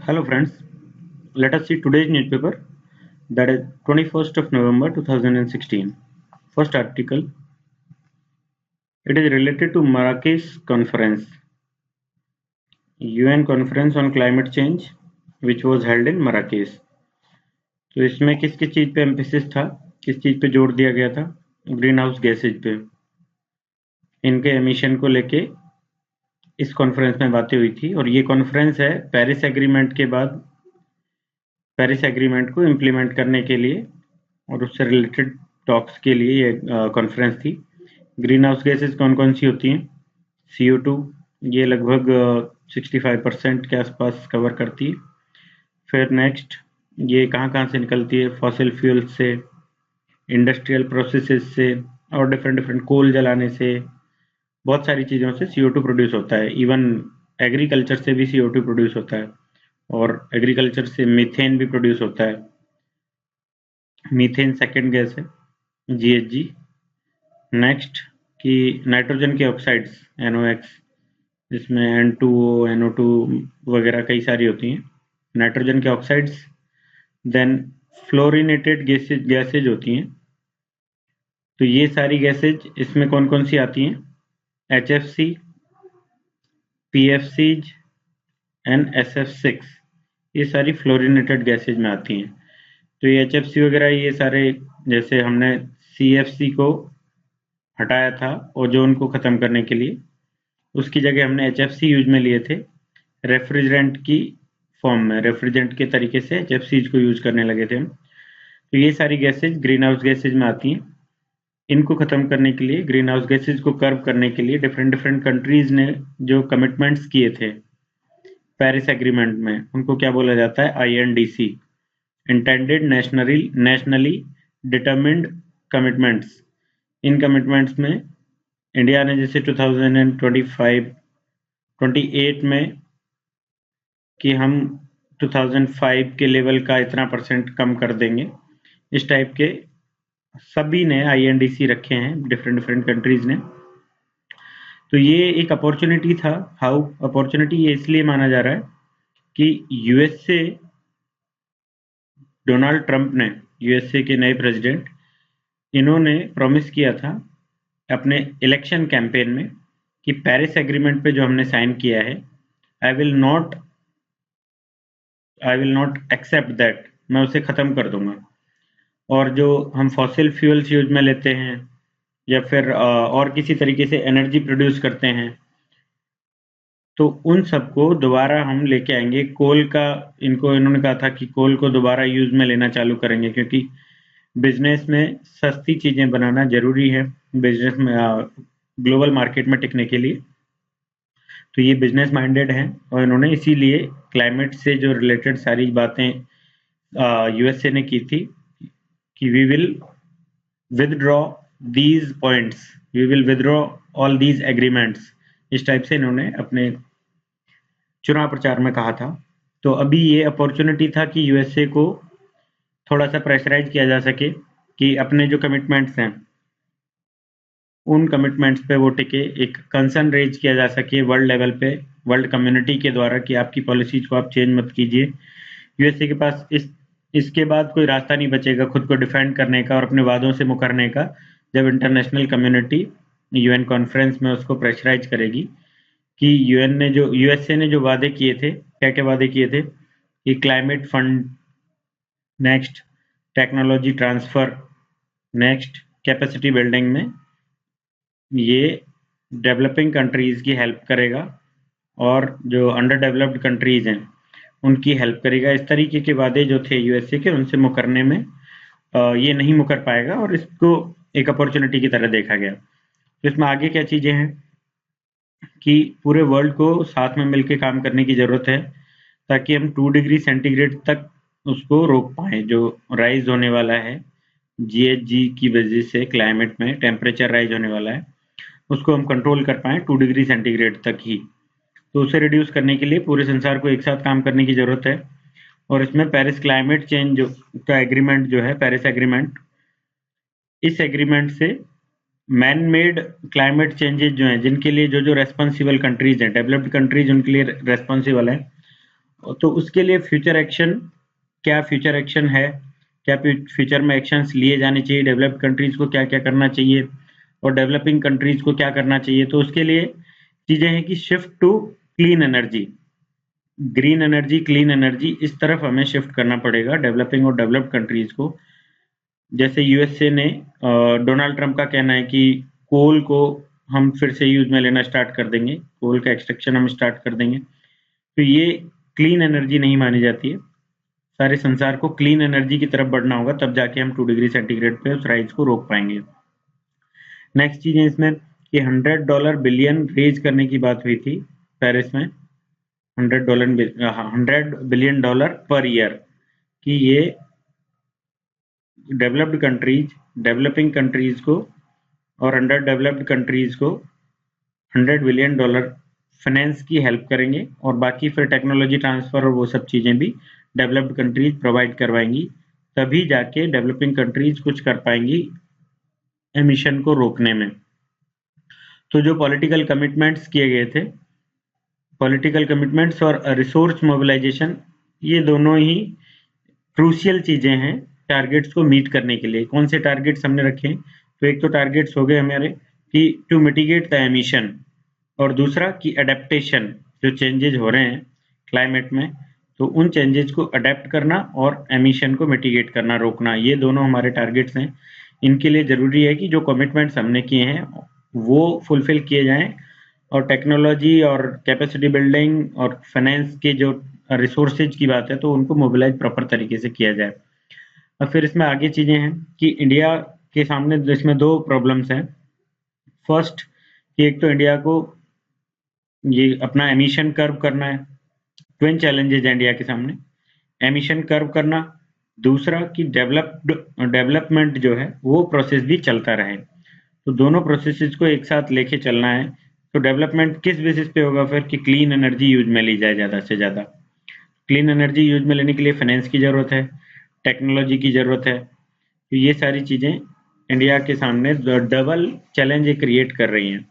Hello friends, let us see today's newspaper, that is 21st of November 2016. First article, it is related to Marrakesh Conference, UN Conference on Climate Change, which was held in Marrakesh. तो इसमें किस किस चीज पे emphasis था, किस चीज पे जोर दिया गया था? ग्रीन हाउस गैसेज पे, इनके एमिशन को लेके इस कॉन्फ्रेंस में बातें हुई थी। और ये कॉन्फ्रेंस है पेरिस एग्रीमेंट के बाद, पेरिस एग्रीमेंट को इम्प्लीमेंट करने के लिए और उससे रिलेटेड टॉक्स के लिए ये कॉन्फ्रेंस थी। ग्रीन हाउस गैसेज कौन कौन सी होती हैं? CO2, ये लगभग 65% के आसपास कवर करती है। फिर नेक्स्ट, ये कहाँ कहाँ से निकलती है? फॉसिल फ्यूल से, इंडस्ट्रियल प्रोसेसेस से, और डिफरेंट डिफरेंट कोल जलाने से, बहुत सारी चीज़ों से CO2 प्रोड्यूस होता है। इवन एग्रीकल्चर से भी CO2 प्रोड्यूस होता है, और एग्रीकल्चर से मीथेन भी प्रोड्यूस होता है। मीथेन सेकेंड गैस है, GHG। नेक्स्ट कि नाइट्रोजन के ऑक्साइड्स NOx, जिसमें N2O, NO2 वगैरह कई सारी होती हैं, नाइट्रोजन के ऑक्साइड्स। देन फ्लोरिनेटेड गैसेज होती हैं। तो ये सारी गैसेज इसमें कौन कौन सी आती हैं? HFC, PFCs एंड SF6, ये सारी फ्लोरिनेटेड गैसेज में आती हैं। तो ये HFC वगैरह, ये सारे, जैसे हमने CFC को हटाया था ओजोन को ख़त्म करने के लिए, उसकी जगह हमने HFC यूज में लिए थे रेफ्रिजरेंट की फॉर्म में, रेफ्रिजरेंट के तरीके से HFCs को यूज करने लगे थे हम। तो ये सारी गैसेज ग्रीन हाउस गैसेज में आती हैं। इनको ख़त्म करने के लिए, ग्रीन हाउस गैसेज को कर्व करने के लिए डिफरेंट डिफरेंट कंट्रीज ने जो कमिटमेंट्स किए थे पेरिस एग्रीमेंट में, उनको क्या बोला जाता है? INDC, intended nationally determined commitments. इन कमिटमेंट्स में इंडिया ने जैसे 2028 में कि हम 2005 के लेवल का इतना % कम कर देंगे, इस टाइप के सभी ने INDC रखे हैं, डिफरेंट डिफरेंट कंट्रीज ने। तो ये एक अपॉर्चुनिटी था। How opportunity? ये इसलिए माना जा रहा है कि USA, डोनाल्ड ट्रंप ने, USA के नए प्रेसिडेंट, इन्होंने प्रॉमिस किया था अपने इलेक्शन कैंपेन में कि पेरिस एग्रीमेंट पे जो हमने साइन किया है, I will not accept that, मैं उसे ख़त्म कर दूंगा। और जो हम फॉसिल फ्यूल्स यूज में लेते हैं या फिर और किसी तरीके से एनर्जी प्रोड्यूस करते हैं, तो उन सबको दोबारा हम लेके आएंगे। कोल का, इन्होंने कहा था कि कोल को दोबारा यूज में लेना चालू करेंगे, क्योंकि बिजनेस में सस्ती चीज़ें बनाना ज़रूरी है, बिजनेस में ग्लोबल मार्केट में टिकने के लिए। तो ये बिजनेस माइंडेड हैं, और इन्होंने इसीलिए क्लाइमेट से जो रिलेटेड सारी बातें USA ने की थी कि we will withdraw these points, we will withdraw all these agreements, इस टाइप से इन्होंने अपने चुनाव प्रचार में कहा था। तो अभी ये अपॉर्चुनिटी था कि USA को थोड़ा सा प्रेशराइज किया जा सके कि अपने जो कमिटमेंट्स हैं उन कमिटमेंट्स पे वो टिके, एक कंसर्न रेज किया जा सके वर्ल्ड लेवल पे, वर्ल्ड कम्युनिटी के द्वारा, कि आपकी पॉलिसीज को आप चेंज मत कीजिए। USA के पास इसके बाद कोई रास्ता नहीं बचेगा खुद को डिफेंड करने का और अपने वादों से मुकरने का, जब इंटरनेशनल कम्युनिटी UN कॉन्फ्रेंस में उसको प्रेशराइज करेगी कि USA ने जो वादे किए थे, क्या क्या वादे किए थे कि climate fund, next technology transfer, next capacity building में ये डेवलपिंग कंट्रीज की हेल्प करेगा, और जो अंडर डेवलप्ड कंट्रीज हैं उनकी हेल्प करेगा। इस तरीके के वादे जो थे USA के, उनसे मुकरने में ये नहीं मुकर पाएगा, और इसको एक अपॉर्चुनिटी की तरह देखा गया। तो इसमें आगे क्या चीज़ें हैं कि पूरे वर्ल्ड को साथ में मिलकर काम करने की ज़रूरत है, ताकि हम 2 डिग्री सेंटीग्रेड तक उसको रोक पाएँ, जो राइज होने वाला है GHG की वजह से, क्लाइमेट में टेम्परेचर राइज होने वाला है, उसको हम कंट्रोल कर पाएँ 2 डिग्री सेंटीग्रेड तक ही। तो उसे रिड्यूस करने के लिए पूरे संसार को एक साथ काम करने की ज़रूरत है। और इसमें पेरिस क्लाइमेट चेंज का एग्रीमेंट जो है, पेरिस एग्रीमेंट, इस एग्रीमेंट से मैन मेड क्लाइमेट चेंजेस जो हैं, जिनके लिए जो रेस्पॉन्सिबल कंट्रीज हैं, डेवलप्ड कंट्रीज उनके लिए रेस्पॉन्सिबल हैं, तो उसके लिए फ्यूचर एक्शन, क्या फ्यूचर एक्शन है, क्या फ्यूचर में एक्शंस लिए जाने चाहिए, डेवलप्ड कंट्रीज को क्या क्या करना चाहिए और डेवलपिंग कंट्रीज को क्या करना चाहिए। तो उसके लिए चीजें हैं कि shift to clean energy, green energy, clean energy, इस तरफ हमें शिफ्ट करना पड़ेगा डेवलपिंग और डेवलप्ड कंट्रीज को। जैसे यूएसए ने, डोनाल्ड ट्रंप का कहना है कि कोल को हम फिर से यूज में लेना स्टार्ट कर देंगे, कोल का एक्सट्रैक्शन हम स्टार्ट कर देंगे। तो ये क्लीन एनर्जी नहीं मानी जाती है। सारे संसार को क्लीन एनर्जी की तरफ बढ़ना होगा, तब जाके हम 2 डिग्री सेंटीग्रेड पे उस राइज को रोक पाएंगे। नेक्स्ट चीज है इसमें कि $100 बिलियन रेज करने की बात हुई थी पेरिस में। $100 बिलियन पर ईयर, कि ये डेवलप्ड कंट्रीज डेवलपिंग कंट्रीज को और अंडर डेवलप्ड कंट्रीज को $100 बिलियन फाइनेंस की हेल्प करेंगे, और बाकी फिर टेक्नोलॉजी ट्रांसफर और वो सब चीजें भी डेवलप्ड कंट्रीज प्रोवाइड करवाएंगी। तभी जाके डेवलपिंग कंट्रीज कुछ कर पाएंगी एमिशन को रोकने में। तो जो पॉलिटिकल कमिटमेंट्स किए गए थे, पॉलिटिकल कमिटमेंट्स और रिसोर्स मोबिलाइजेशन, ये दोनों ही क्रूशियल चीजें हैं टारगेट्स को मीट करने के लिए। कौन से टारगेट्स हमने रखे हैं? तो एक तो टारगेट्स हो गए हमारे कि टू मिटिगेट द एमिशन, और दूसरा कि अडेप्टेशन, जो चेंजेज हो रहे हैं क्लाइमेट में, तो उन चेंजेज को अडेप्ट करना और एमिशन को मिटिगेट करना, रोकना, ये दोनों हमारे टारगेट्स हैं। इनके लिए जरूरी है कि जो कमिटमेंट्स हमने किए हैं वो फुलफिल किए जाएं, और टेक्नोलॉजी और कैपेसिटी बिल्डिंग और फाइनेंस के जो रिसोर्सेज की बात है तो उनको मोबिलाइज प्रॉपर तरीके से किया जाए। और फिर इसमें आगे चीजें हैं कि इंडिया के सामने इसमें दो प्रॉब्लम्स हैं। फर्स्ट, कि एक तो इंडिया को ये अपना एमिशन कर्व करना है। ट्विन चैलेंजेस हैं इंडिया के सामने, एमिशन कर्व करना, दूसरा कि डेवलपमेंट जो है वो प्रोसेस भी चलता रहे। तो दोनों प्रोसेसेस को एक साथ लेके चलना है। तो डेवलपमेंट किस बेसिस पे होगा फिर? कि क्लीन एनर्जी यूज में ली जाए ज़्यादा से ज़्यादा। क्लीन एनर्जी यूज में लेने के लिए फाइनेंस की ज़रूरत है, टेक्नोलॉजी की ज़रूरत है। तो ये सारी चीज़ें इंडिया के सामने डबल चैलेंज क्रिएट कर रही हैं।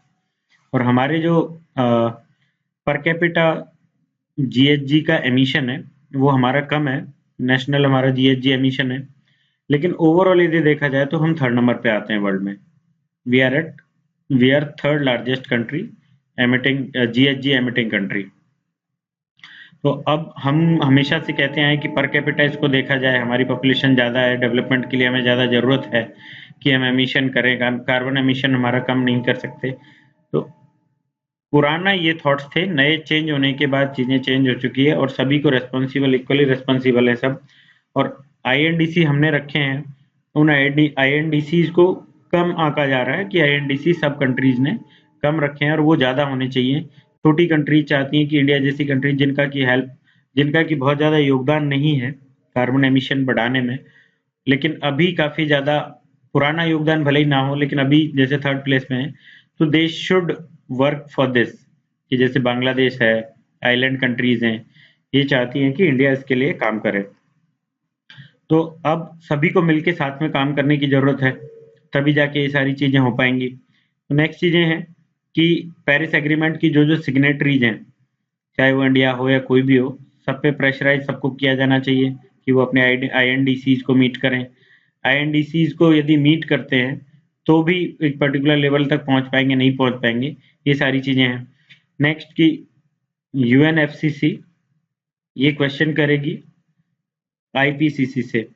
और हमारे जो पर कैपिटा जीएचजी का एमिशन है वो हमारा कम है, नेशनल हमारा जीएचजी एमिशन है, लेकिन ओवरऑल यदि देखा जाए तो हम 3rd नंबर पे आते हैं वर्ल्ड में। We are 3rd largest country emitting, GHG emitting country. तो अब हम हमेशा से कहते हैं कि पर कैपिटा इसको देखा जाए, हमारी पॉपुलेशन ज़्यादा है, डेवलपमेंट के लिए हमें ज़्यादा ज़रूरत है कि हम एमिशन करें, कार्बन एमिशन हमारा कम नहीं कर सकते। तो पुराना ये थॉट्स थे, नए चेंज होने के बाद चीज़ें चेंज हो चुकी है और सभी को रेस्पॉन्सिबल, इक्वली रेस्पॉन्सिबल है सब। और आईएनडीसी हमने रखे हैं, उन आईएनडीसी को कम आंका जा रहा है कि आईएनडीसी सब कंट्रीज ने कम रखे हैं और वो ज़्यादा होने चाहिए। छोटी कंट्रीज चाहती हैं कि इंडिया जैसी कंट्री जिनका की बहुत ज़्यादा योगदान नहीं है कार्बन एमिशन बढ़ाने में, लेकिन अभी काफ़ी ज़्यादा, पुराना योगदान भले ही ना हो लेकिन अभी जैसे 3rd प्लेस में है, तो they should work for this. कि जैसे बांग्लादेश है, आइलैंड कंट्रीज हैं, ये चाहती हैं कि इंडिया इसके लिए काम करे। तो अब सभी को मिलके साथ में काम करने की जरूरत है, तभी जाके ये सारी चीजें हो पाएंगी। तो नेक्स्ट चीजें हैं कि पेरिस एग्रीमेंट की जो जो सिग्नेटरीज हैं, चाहे वो इंडिया हो या कोई भी हो, सब पे प्रेशराइज सबको किया जाना चाहिए कि वो अपने आईएनडीसीज को मीट करें। आईएनडीसीज को यदि मीट करते हैं तो भी एक पर्टिकुलर लेवल तक पहुंच पाएंगे, नहीं पहुंच पाएंगे, ये सारी चीजें हैं। नेक्स्ट की यूएनएफसीसी ये क्वेश्चन करेगी आईपीसीसी से,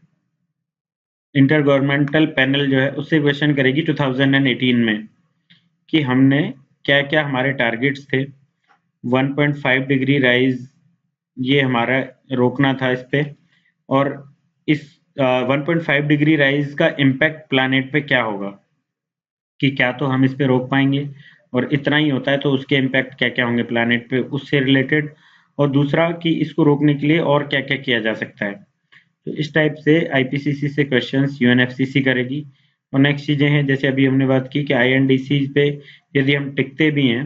इंटर गवर्नमेंटल पैनल जो है उससे क्वेश्चन करेगी 2018 में कि हमने क्या क्या हमारे टारगेट्स थे। 1.5 डिग्री राइज ये हमारा रोकना था इस पे, और इस 1.5 डिग्री राइज का इम्पैक्ट प्लानेट पे क्या होगा, कि क्या तो हम इस पे रोक पाएंगे, और इतना ही होता है तो उसके इम्पैक्ट क्या क्या होंगे प्लानेट पे, उससे रिलेटेड। और दूसरा कि इसको रोकने के लिए और क्या क्या किया जा सकता है। तो इस टाइप से आईपीसीसी से क्वेश्चंस यूएनएफसीसी करेगी। और नेक्स्ट चीजें हैं जैसे अभी हमने बात की कि आईएनडीसी पे यदि हम टिकते भी हैं,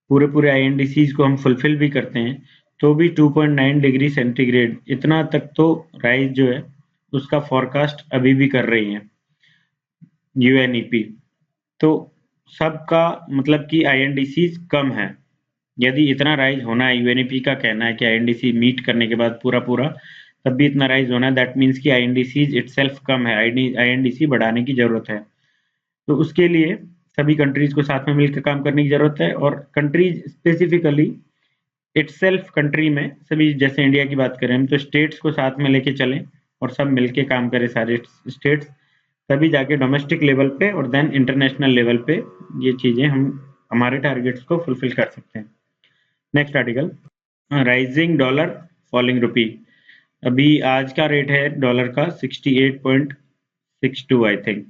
पूरे पूरे आईएनडीसीज को हम फुलफिल भी करते हैं, तो भी 2.9 डिग्री सेंटीग्रेड इतना तक तो राइज जो है उसका फॉरकास्ट अभी भी कर रही है यूएनईपी। तो सबका मतलब कि आईएनडीसीज कम है, यदि इतना राइज होना है, यूएनईपी का कहना है कि आईएनडीसी मीट करने के बाद पूरा तब भी इतना राइज होना है, दैट मीन्स कि आईएनडीसी इटसेल्फ कम है, आईएनडीसी बढ़ाने की जरूरत है। तो उसके लिए सभी कंट्रीज को साथ में मिलकर काम करने की जरूरत है, और कंट्रीज स्पेसिफिकली इटसेल्फ कंट्री में सभी, जैसे इंडिया की बात करें हम, तो स्टेट्स को साथ में लेके चलें और सब मिलके काम करें सारे स्टेट्स, तभी जाके डोमेस्टिक लेवल पे और देन इंटरनेशनल लेवल पे ये चीजें हम हमारे टारगेट्स को फुलफिल कर सकते हैं। Next article, rising dollar falling rupee. अभी आज का रेट है डॉलर का 68.62 आई थिंक।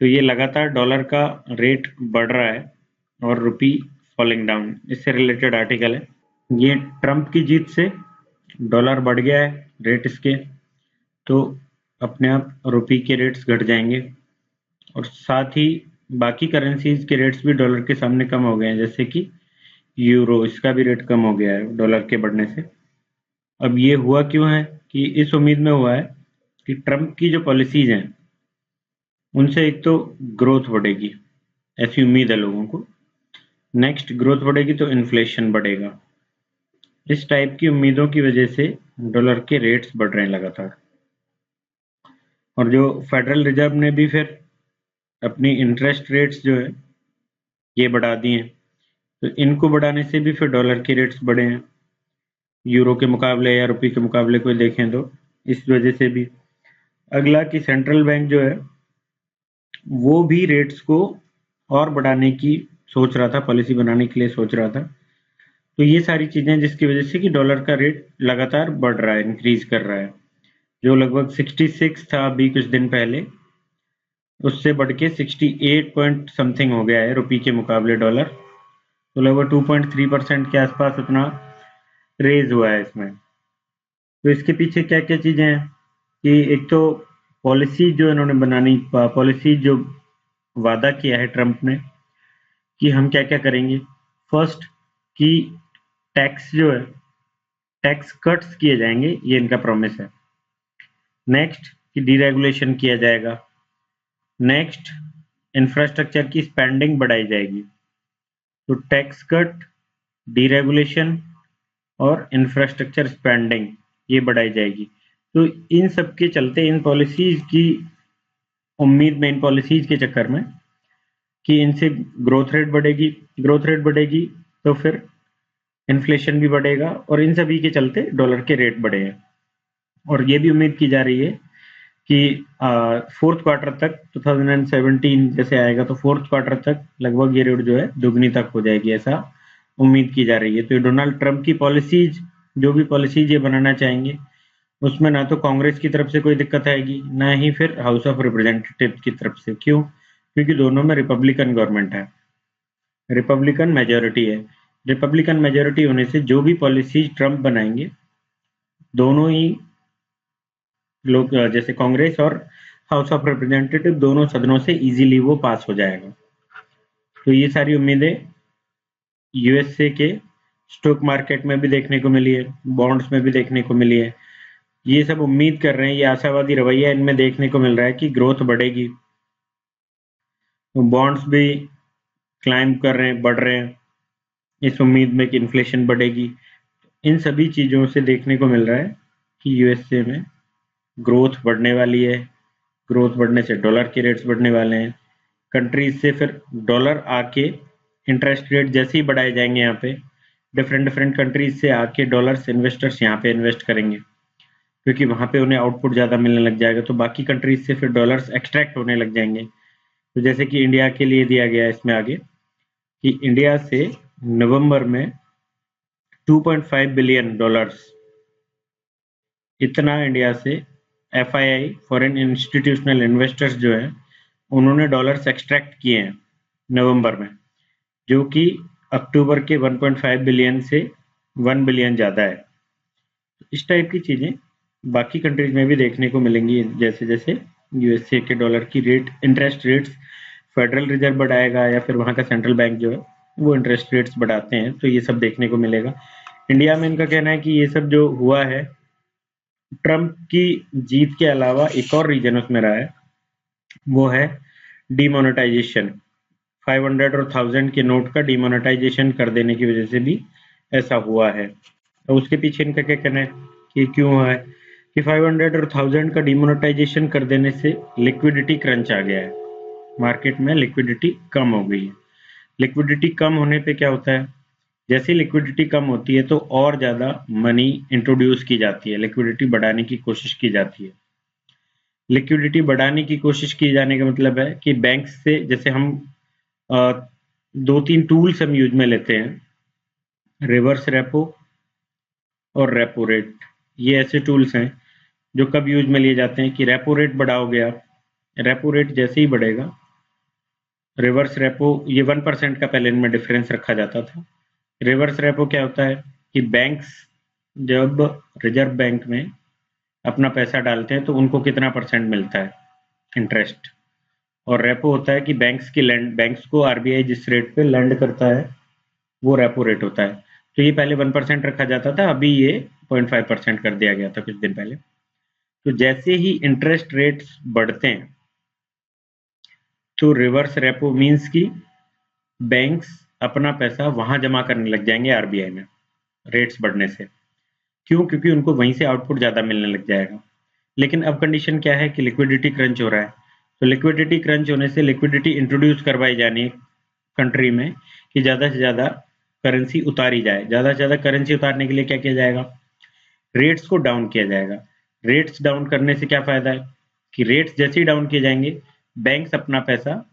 तो ये लगातार डॉलर का रेट बढ़ रहा है और रुपी फॉलिंग डाउन, इससे रिलेटेड आर्टिकल है। ये ट्रंप की जीत से डॉलर बढ़ गया है रेट इसके, तो अपने आप रुपी के रेट्स घट जाएंगे, और साथ ही बाकी करेंसीज के रेट्स भी डॉलर के सामने कम हो गए हैं, जैसे कि यूरो, इसका भी रेट कम हो गया है डॉलर के बढ़ने से। अब ये हुआ क्यों है कि इस उम्मीद में हुआ है कि ट्रंप की जो पॉलिसीज हैं उनसे एक तो ग्रोथ बढ़ेगी, ऐसी उम्मीद है लोगों को। नेक्स्ट, ग्रोथ बढ़ेगी तो इन्फ्लेशन बढ़ेगा। इस टाइप की उम्मीदों की वजह से डॉलर के रेट्स बढ़ रहे हैं लगातार। और जो फेडरल रिजर्व ने भी फिर अपनी इंटरेस्ट रेट्स जो है ये बढ़ा दी हैं, तो इनको बढ़ाने से भी फिर डॉलर के रेट्स बढ़े हैं, यूरो के मुकाबले या रुपये के मुकाबले कोई देखें तो, इस वजह से भी। अगला कि सेंट्रल बैंक जो है वो भी रेट्स को और बढ़ाने की सोच रहा था, पॉलिसी बनाने के लिए सोच रहा था। तो ये सारी चीजें जिसकी वजह से कि डॉलर का रेट लगातार बढ़ रहा है, इंक्रीज कर रहा है, जो लगभग 66 था अभी कुछ दिन पहले, उससे बढ़ के 68 पॉइंट समथिंग हो गया है रुपये के मुकाबले डॉलर। तो लगभग 2.3% के आसपास अपना रेज हुआ है इसमें। तो इसके पीछे क्या क्या चीजें हैं कि एक तो पॉलिसी जो इन्होंने बनानी, पॉलिसी जो वादा किया है ट्रंप ने कि हम क्या क्या करेंगे। फर्स्ट कि टैक्स जो है, टैक्स कट्स किए जाएंगे, ये इनका प्रॉमिस है। नेक्स्ट कि डीरेगुलेशन किया जाएगा। नेक्स्ट, इंफ्रास्ट्रक्चर की स्पेंडिंग बढ़ाई जाएगी। तो टैक्स कट, डीरेगुलेशन और इंफ्रास्ट्रक्चर स्पेंडिंग ये बढ़ाई जाएगी। तो इन सब के चलते, इन पॉलिसीज की उम्मीद में, इन पॉलिसीज के चक्कर में कि इनसे ग्रोथ रेट बढ़ेगी, ग्रोथ रेट बढ़ेगी तो फिर इन्फ्लेशन भी बढ़ेगा, और इन सभी के चलते डॉलर के रेट बढ़े हैं। और ये भी उम्मीद की जा रही है कि फोर्थ क्वार्टर तक 2017 जैसे आएगा तो फोर्थ क्वार्टर तक लगभग ये रेट जो है दुगनी तक हो जाएगी, ऐसा उम्मीद की जा रही है। तो डोनाल्ड ट्रंप की पॉलिसीज, जो भी पॉलिसीज ये बनाना चाहेंगे, उसमें ना तो कांग्रेस की तरफ से कोई दिक्कत आएगी, ना ही फिर हाउस ऑफ रिप्रेजेंटेटिव की तरफ से। क्यों? क्योंकि दोनों में रिपब्लिकन गवर्नमेंट है, रिपब्लिकन मेजोरिटी है। रिपब्लिकन मेजोरिटी होने से जो भी पॉलिसीज ट्रंप बनाएंगे, दोनों ही लोग, जैसे कांग्रेस और हाउस ऑफ रिप्रेजेंटेटिव, दोनों सदनों से इजीली वो पास हो जाएगा। तो ये सारी उम्मीदें यूएसए के स्टॉक मार्केट में भी देखने को मिली है, बॉन्ड्स में भी देखने को मिली है। ये सब उम्मीद कर रहे हैं, ये आशावादी रवैया इनमें देखने को मिल रहा है कि ग्रोथ बढ़ेगी। तो बॉन्ड्स भी क्लाइंब कर रहे हैं, बढ़ रहे हैं, इस उम्मीद में कि इन्फ्लेशन बढ़ेगी। इन सभी चीज़ों से देखने को मिल रहा है कि यूएसए में ग्रोथ बढ़ने वाली है। ग्रोथ बढ़ने से डॉलर के रेट्स बढ़ने वाले हैं। कंट्रीज से फिर डॉलर आके इंटरेस्ट रेट जैसे ही बढ़ाए जाएंगे, यहाँ पे डिफरेंट डिफरेंट कंट्रीज से आके डॉलर्स इन्वेस्टर्स यहाँ पे इन्वेस्ट करेंगे, क्योंकि वहाँ पे उन्हें आउटपुट ज़्यादा मिलने लग जाएगा। तो बाकी कंट्रीज से फिर डॉलर्स एक्सट्रैक्ट होने लग जाएंगे। तो जैसे कि इंडिया के लिए दिया गया है इसमें आगे कि इंडिया से नवंबर में 2.5 बिलियन डॉलर्स, इतना इंडिया से एफआईआई, फॉरेन इंस्टीट्यूशनल इन्वेस्टर्स जो है, उन्होंने डॉलर्स एक्सट्रैक्ट किए हैं नवंबर में, जो कि अक्टूबर के 1.5 बिलियन से 1 बिलियन ज़्यादा है। इस टाइप की चीज़ें बाकी कंट्रीज में भी देखने को मिलेंगी, जैसे जैसे यूएसए के डॉलर की rate, interest rates federal reserve बढ़ाएगा या फिर वहाँ का सेंट्रल बैंक जो है वो इंटरेस्ट रेट्स बढ़ाते हैं, तो ये सब देखने को मिलेगा। इंडिया में इनका कहना है कि ये सब जो हुआ है, ट्रंप की जीत के अलावा एक और रीजन उसमें रहा है, वो है डिमोनेटाइजेशन। 500 और 1000 के नोट का डिमोनेटाइजेशन कर देने की वजह से भी ऐसा हुआ है। तो उसके पीछे इनका क्या कहना है कि क्यों हुआ है कि 500 और 1000 का डिमोनेटाइजेशन कर देने से लिक्विडिटी क्रंच आ गया है, मार्केट में लिक्विडिटी कम हो गई है। लिक्विडिटी कम होने पे क्या होता है, जैसे लिक्विडिटी कम होती है तो और ज़्यादा मनी इंट्रोड्यूस की जाती है, लिक्विडिटी बढ़ाने की कोशिश की जाती है। लिक्विडिटी बढ़ाने की कोशिश की जाने का मतलब है कि बैंक से, जैसे हम दो तीन टूल्स हम यूज में लेते हैं, रिवर्स रेपो और रेपो रेट। ये ऐसे टूल्स हैं जो कब यूज में लिए जाते हैं कि रेपो रेट बढ़ा हो गया, रेपो रेट जैसे ही बढ़ेगा, रिवर्स रेपो, ये 1% का पहले इनमें डिफरेंस रखा जाता था। रिवर्स रेपो क्या होता है कि बैंक्स जब रिजर्व बैंक में अपना पैसा डालते हैं तो उनको कितना परसेंट मिलता है इंटरेस्ट, और रेपो होता है कि बैंक्स को आरबीआई जिस रेट पे लैंड करता है वो रेपो रेट होता है। तो ये पहले 1% रखा जाता था, अभी ये 0.5% कर दिया गया था कुछ दिन पहले। तो जैसे ही इंटरेस्ट रेट्स बढ़ते हैं तो रिवर्स रेपो मीन्स की बैंक्स अपना पैसा वहां जमा करने लग जाएंगे आरबीआई में, रेट्स बढ़ने से। क्यों? क्योंकि उनको वहीं से आउटपुट ज़्यादा मिलने लग जाएगा। लेकिन अब कंडीशन क्या है कि लिक्विडिटी क्रंच हो रहा है। तो लिक्विडिटी क्रंच होने से लिक्विडिटी इंट्रोड्यूस करवाई जानी है कंट्री में कि ज़्यादा से ज़्यादा करेंसी उतारी जाए। ज़्यादा से ज़्यादा करेंसी उतारने के लिए क्या किया जाएगा, रेट्स को डाउन किया जाएगा। रेट्स डाउन करने से क्या फ़ायदा है कि रेट्स जैसे ही डाउन किए जाएंगे, बैंक्स अपना पैसा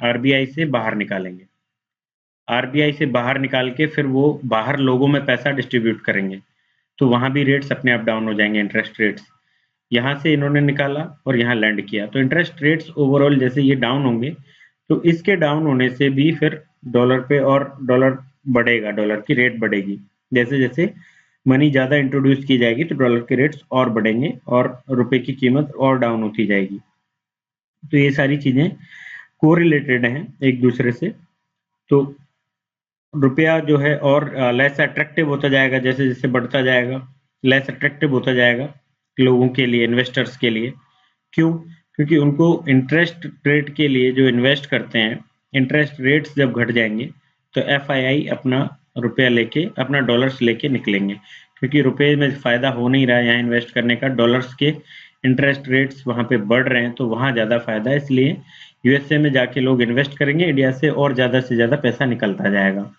आरबीआई से बाहर निकालेंगे। आरबीआई से बाहर निकाल के फिर वो बाहर लोगों में पैसा डिस्ट्रीब्यूट करेंगे, तो वहाँ भी रेट्स अपने आप डाउन हो जाएंगे, इंटरेस्ट रेट्स। यहाँ से इन्होंने निकाला और यहाँ लैंड किया, तो इंटरेस्ट रेट्स ओवरऑल जैसे ये डाउन होंगे, तो इसके डाउन होने से भी फिर डॉलर पे और डॉलर बढ़ेगा, डॉलर की रेट बढ़ेगी। जैसे जैसे मनी ज़्यादा इंट्रोड्यूस की जाएगी तो डॉलर के रेट्स और बढ़ेंगे और रुपए की कीमत और डाउन होती जाएगी। तो ये सारी चीज़ें कोरिलेटेड हैं एक दूसरे से। तो रुपया जो है और लेस अट्रैक्टिव होता जाएगा, जैसे जैसे बढ़ता जाएगा लेस अट्रैक्टिव होता जाएगा लोगों के लिए, इन्वेस्टर्स के लिए। क्यों? क्योंकि उनको इंटरेस्ट रेट के लिए जो इन्वेस्ट करते हैं, इंटरेस्ट रेट्स जब घट जाएंगे तो एफआईआई अपना रुपया लेके, अपना डॉलर्स लेके निकलेंगे, क्योंकि रुपए में फ़ायदा हो नहीं रहा है यहाँ इन्वेस्ट करने का, डॉलर्स के इंटरेस्ट रेट्स वहाँ पे बढ़ रहे हैं तो वहाँ ज़्यादा फ़ायदा है, इसलिए यूएसए में जाके लोग इन्वेस्ट करेंगे इंडिया से और ज़्यादा से ज़्यादा पैसा निकलता जाएगा।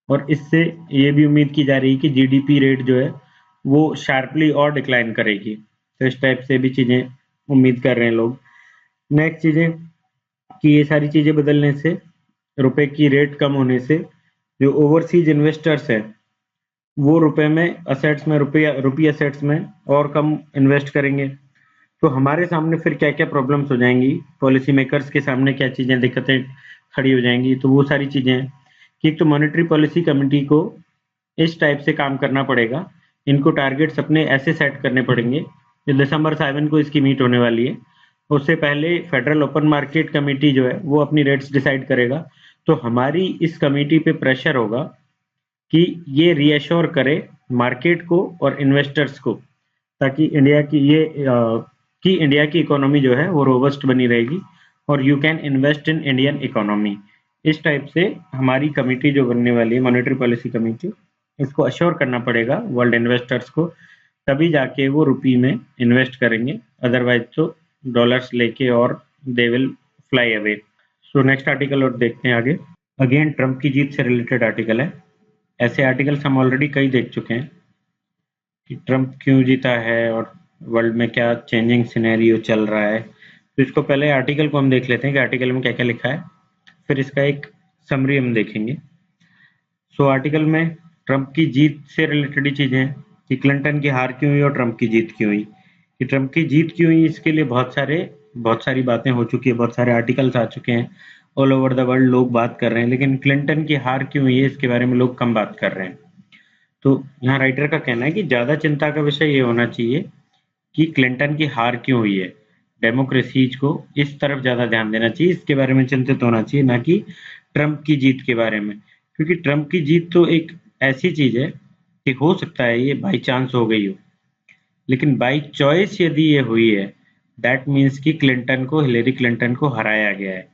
और इससे ये भी उम्मीद की जा रही है कि जीडीपी रेट जो है वो शार्पली और डिक्लाइन करेगी। तो इस टाइप से भी चीज़ें उम्मीद कर रहे हैं लोग। नेक्स्ट चीज़ें कि ये सारी चीज़ें बदलने से, रुपए की रेट कम होने से जो ओवरसीज इन्वेस्टर्स हैं वो रुपए में असेट्स में, रुपी असेट्स में और कम इन्वेस्ट करेंगे। तो हमारे सामने फिर क्या क्या प्रॉब्लम्स हो जाएंगी, पॉलिसी मेकर्स के सामने क्या चीज़ें, दिक्कतें खड़ी हो जाएंगी। तो वो सारी चीज़ें हैं कि एक तो मॉनेटरी पॉलिसी कमेटी को इस टाइप से काम करना पड़ेगा, इनको टारगेट्स अपने ऐसे सेट करने पड़ेंगे। दिसंबर 7 को इसकी मीट होने वाली है, उससे पहले फेडरल ओपन मार्केट कमेटी जो है वो अपनी रेट्स डिसाइड करेगा। तो हमारी इस कमेटी पे प्रेशर होगा कि ये रीएश्योर करे मार्केट को और इन्वेस्टर्स को, ताकि इंडिया की इकोनॉमी जो है वो रोबस्ट बनी रहेगी और you can invest in Indian economy. इस टाइप से हमारी कमेटी जो बनने वाली है, मॉनेटरी पॉलिसी कमेटी, इसको अश्योर करना पड़ेगा वर्ल्ड इन्वेस्टर्स को, तभी जाके वो रुपी में इन्वेस्ट करेंगे, अदरवाइज तो डॉलर्स लेके और they will fly away. So next article और देखते हैं आगे। अगेन ट्रंप की जीत से रिलेटेड आर्टिकल है। ऐसे आर्टिकल्स हम ऑलरेडी कई देख चुके हैं कि ट्रंप क्यों जीता है और वर्ल्ड में क्या चेंजिंग सिनेरियो चल रहा है। तो इसको पहले आर्टिकल को हम देख लेते हैं कि आर्टिकल में क्या क्या लिखा है, फिर इसका एक समरी हम देखेंगे। सो आर्टिकल में ट्रंप की जीत से रिलेटेड ही चीज़ें हैं कि क्लिंटन की हार क्यों हुई और ट्रंप की जीत क्यों हुई। कि ट्रंप की जीत क्यों हुई इसके लिए बहुत सारी बातें हो चुकी है, बहुत सारे आर्टिकल्स आ चुके हैं, ऑल ओवर द वर्ल्ड लोग बात कर रहे हैं, लेकिन क्लिंटन की हार क्यों हुई है इसके बारे में लोग कम बात कर रहे हैं। तो यहाँ राइटर का कहना है कि ज़्यादा चिंता का विषय ये होना चाहिए कि क्लिंटन की हार क्यों हुई है। डेमोक्रेसीज को इस तरफ ज़्यादा ध्यान देना चाहिए, इसके बारे में चिंतित होना चाहिए, ना कि ट्रंप की जीत के बारे में। क्योंकि ट्रंप की जीत तो एक ऐसी चीज़ है कि हो सकता है ये बाई चांस हो गई हो, लेकिन बाई चॉइस यदि ये हुई है, दैट मीन्स कि हिलेरी क्लिंटन को हराया गया है।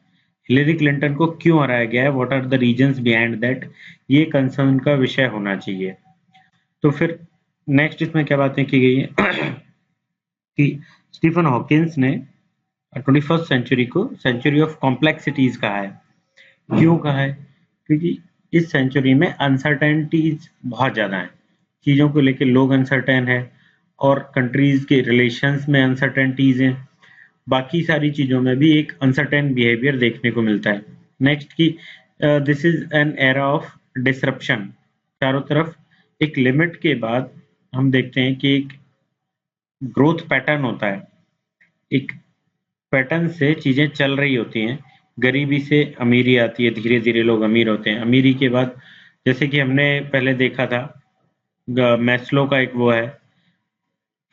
हिलेरी क्लिंटन को क्यों हराया गया है, what are the reasons behind that, ये कंसर्न का विषय होना चाहिए। तो फिर नेक्स्ट इसमें क्या बातें की गई है कि स्टीफन हॉकिंस ने 21st सेंचुरी को सेंचुरी ऑफ कॉम्प्लेक्सिटीज कहा है। क्यों कहा है? क्योंकि इस सेंचुरी में अनसर्टेनिटीज बहुत ज्यादा है, चीजों को लेकर लोग अनसर्टेन है और कंट्रीज के रिलेशंस में अनसर्टेनिटीज हैं, बाकी सारी चीजों में भी एक अनसर्टेन बिहेवियर देखने को मिलता है। नेक्स्ट की this is an era of disruption, चारों तरफ एक लिमिट के बाद हम देखते हैं कि एक ग्रोथ पैटर्न होता है, एक पैटर्न से चीजें चल रही होती हैं, गरीबी से अमीरी आती है, धीरे धीरे लोग अमीर होते हैं, अमीरी के बाद जैसे कि हमने पहले देखा था मैस्लो का एक वो है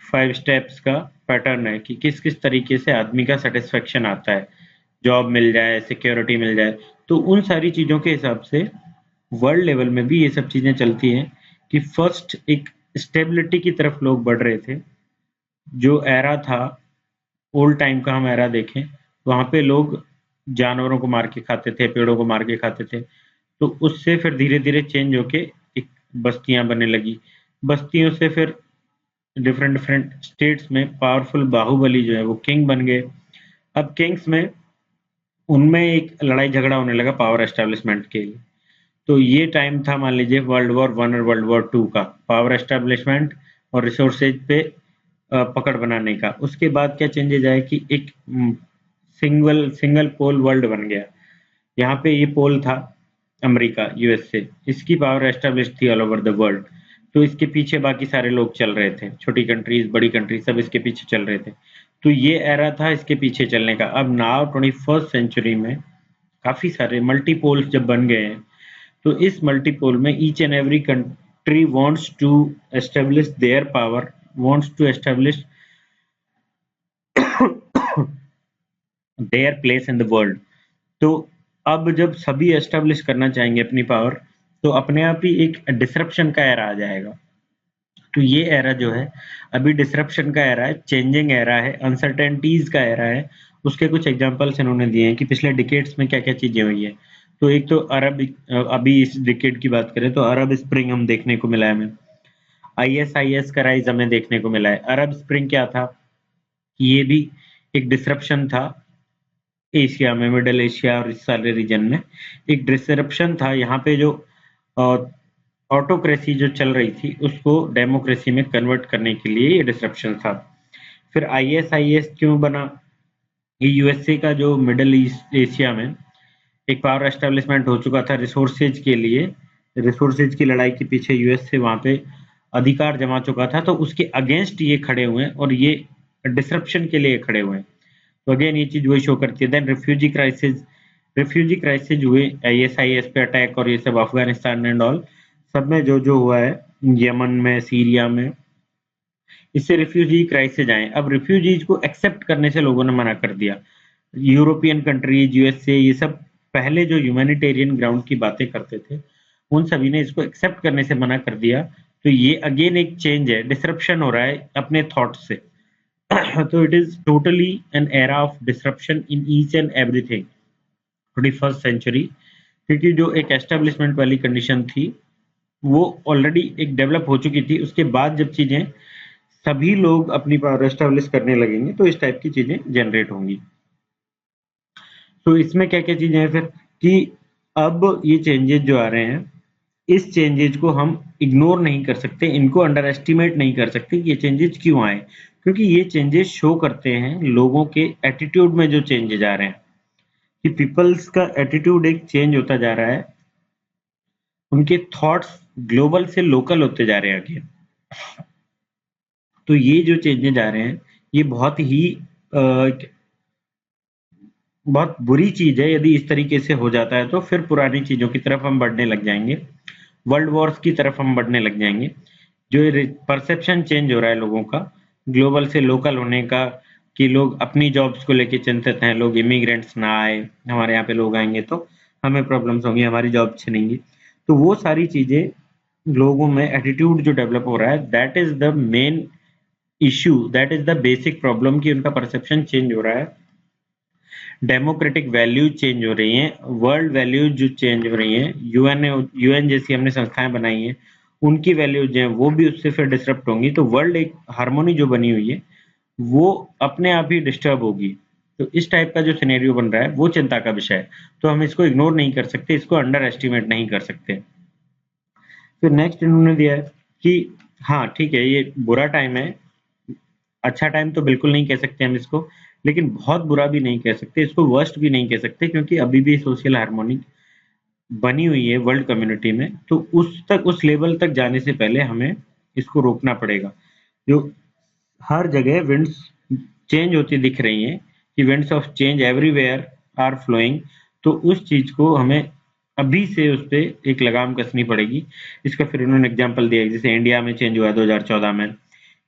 5 स्टेप्स का पैटर्न है कि किस किस तरीके से आदमी का सेटिस्फेक्शन आता है, जॉब मिल जाए, सिक्योरिटी मिल जाए, तो उन सारी चीजों के हिसाब से वर्ल्ड लेवल में भी ये सब चीजें चलती हैं कि फर्स्ट एक स्टेबिलिटी की तरफ लोग बढ़ रहे थे। जो एरा था ओल्ड टाइम का हम एरा देखें तो वहां पे लोग जानवरों को मार के खाते थे, पेड़ों को मार के खाते थे, तो उससे फिर धीरे धीरे चेंज होके एक बस्तियां बनने लगी, बस्तियों से फिर डिफरेंट डिफरेंट स्टेट्स में पावरफुल बाहुबली जो है वो किंग बन गए। अब किंग्स में उनमें एक लड़ाई झगड़ा होने लगा पावर एस्टेब्लिशमेंट के लिए, तो ये टाइम था मान लीजिए वर्ल्ड वॉर 1 और वर्ल्ड वॉर 2 का, पावर एस्टेब्लिशमेंट और रिसोर्सेज पे पकड़ बनाने का। उसके बाद क्या चेंजेज आए कि एक सिंगल पोल वर्ल्ड बन गया। यहाँ पे ये पोल था अमेरिका, यूएसए, इसकी पावर एस्टेब्लिश थी ऑल ओवर द वर्ल्ड, तो इसके पीछे बाकी सारे लोग चल रहे थे, छोटी कंट्रीज बड़ी कंट्रीज सब इसके पीछे चल रहे थे, तो ये एरा था इसके पीछे चलने का। अब नाउ 21st सेंचुरी में काफी सारे मल्टीपोल्स जब बन गए हैं, तो इस मल्टीपोल में each and every country wants to establish their power, wants to establish their place in the world. तो अब जब सभी एस्टेब्लिश करना चाहेंगे अपनी पावर, तो अपने आप ही एक डिसरप्शन का एरा आ जाएगा। तो ये एरा जो है अभी डिसरप्शन का एरा है, चेंजिंग एरा है, अनसर्टेनिटीज का एरा है। उसके कुछ एग्जांपल्स इन्होंने दिए हैं कि पिछले डिकेड्स में क्या क्या चीजें हुई है। तो एक तो अरब, अभी इस डिकेड की बात करें तो अरब स्प्रिंग हम देखने को मिला है हमें, आईएसआईएस का राइज हमें देखने को मिला है। अरब स्प्रिंग क्या था, ये भी एक डिसरप्शन था एशिया में, मिडल एशिया और इस सारे रीजन में एक डिसरप्शन था। यहाँ पे जो ऑटोक्रेसी जो चल रही थी उसको डेमोक्रेसी में कन्वर्ट करने के लिए ये डिसरप्शन था। फिर आईएसआईएस क्यों बना, ये यूएसए का जो मिडल ईस्ट एशिया में एक पावर एस्टेब्लिशमेंट हो चुका था रिसोर्सेज के लिए, रिसोर्सेज की लड़ाई के पीछे यूएसए वहां पे अधिकार जमा चुका था, तो उसके अगेंस्ट ये खड़े हुए हैं और ये डिसरप्शन के लिए खड़े हुए हैं। तो अगेन ये चीज वही शो करती है। देन रिफ्यूजी क्राइसिस हुए, आईएसआईएस पे अटैक और ये सब अफगानिस्तान एंड ऑल सब में जो हुआ है, यमन में, सीरिया में, इससे रिफ्यूजी क्राइसिस आए। अब रिफ्यूजीज को एक्सेप्ट करने से लोगों ने मना कर दिया। यूरोपियन कंट्रीज, यूएसए, ये सब पहले जो ह्यूमैनिटेरियन ग्राउंड की बातें करते थे उन सभी ने इसको एक्सेप्ट करने से मना कर दिया। तो ये अगेन एक चेंज है, डिसरप्शन हो रहा है अपने थॉट से। तो it is totally an era of disruption in each and everything 21st century, क्योंकि जो एक एस्टेब्लिशमेंट वाली कंडीशन थी वो ऑलरेडी एक डेवलप हो चुकी थी। उसके बाद जब चीजें सभी लोग अपनी पावर एस्टेब्लिश करने लगेंगे तो इस टाइप की चीजें जनरेट होंगी। तो इसमें क्या क्या चीजें हैं फिर कि अब ये चेंजेस जो आ रहे हैं, इस चेंजेस को हम इग्नोर नहीं कर सकते, इनको अंडर एस्टिमेट नहीं कर सकते कि ये चेंजेस क्यों आए, क्योंकि ये चेंजेस शो करते हैं लोगों के एटीट्यूड में जो चेंजेस आ रहे हैं, कि पीपल्स का एटीट्यूड एक चेंज होता जा रहा है, उनके थॉट्स ग्लोबल से लोकल होते जा रहे हैं आगे। तो ये जो चेंजेस आ रहे हैं ये बहुत ही बहुत बुरी चीज है। यदि इस तरीके से हो जाता है तो फिर पुरानी चीजों की तरफ हम बढ़ने लग जाएंगे, वर्ल्ड वॉर्स की तरफ हम बढ़ने लग जाएंगे। जो परसेप्शन चेंज हो रहा है लोगों का ग्लोबल से लोकल होने का, कि लोग अपनी जॉब्स को लेके चिंतित हैं, लोग इमिग्रेंट्स ना आए, हमारे यहाँ पे लोग आएंगे तो हमें प्रॉब्लम्स होंगी, हमारी जॉब छिनेंगी। तो वो सारी चीजें लोगों में एटीट्यूड जो डेवलप हो रहा है, that is the main issue, that is the basic problem, कि उनका परसेप्शन चेंज हो रहा है डेमोक्रेटिक वैल्यूज चेंज हो रही हैं, वर्ल्ड वैल्यूज जो चेंज हो रही हैं, यूएन जैसी हमने संस्थाएं बनाई हैं, उनकी वैल्यूज जो हैं वो भी उससे फिर डिसरप्ट होंगी, तो वर्ल्ड एक हार्मोनी जो बनी हुई है वो अपने आप ही डिस्टर्ब होगी। तो इस टाइप का जो सिनेरियो बन रहा है वो चिंता का विषय है। तो हम इसको इग्नोर नहीं कर सकते, इसको अंडर एस्टिमेट नहीं कर सकते। फिर नेक्स्ट इन्होंने दिया है कि हाँ ठीक है, ये बुरा टाइम है, अच्छा टाइम तो बिल्कुल नहीं कह सकते हम इसको, लेकिन बहुत बुरा भी नहीं कह सकते, इसको वर्स्ट भी नहीं कह सकते, क्योंकि अभी भी सोशल हार्मोनी बनी हुई है वर्ल्ड कम्युनिटी में। तो उस लेवल तक जाने से पहले हमें इसको रोकना पड़ेगा। जो हर जगह विंड्स चेंज होती दिख रही हैं कि winds of change everywhere are flowing, तो उस चीज को हमें अभी से उस पर एक लगाम कसनी पड़ेगी। इसका फिर उन्होंने एग्जाम्पल दिया, जैसे इंडिया में चेंज हुआ 2014 में,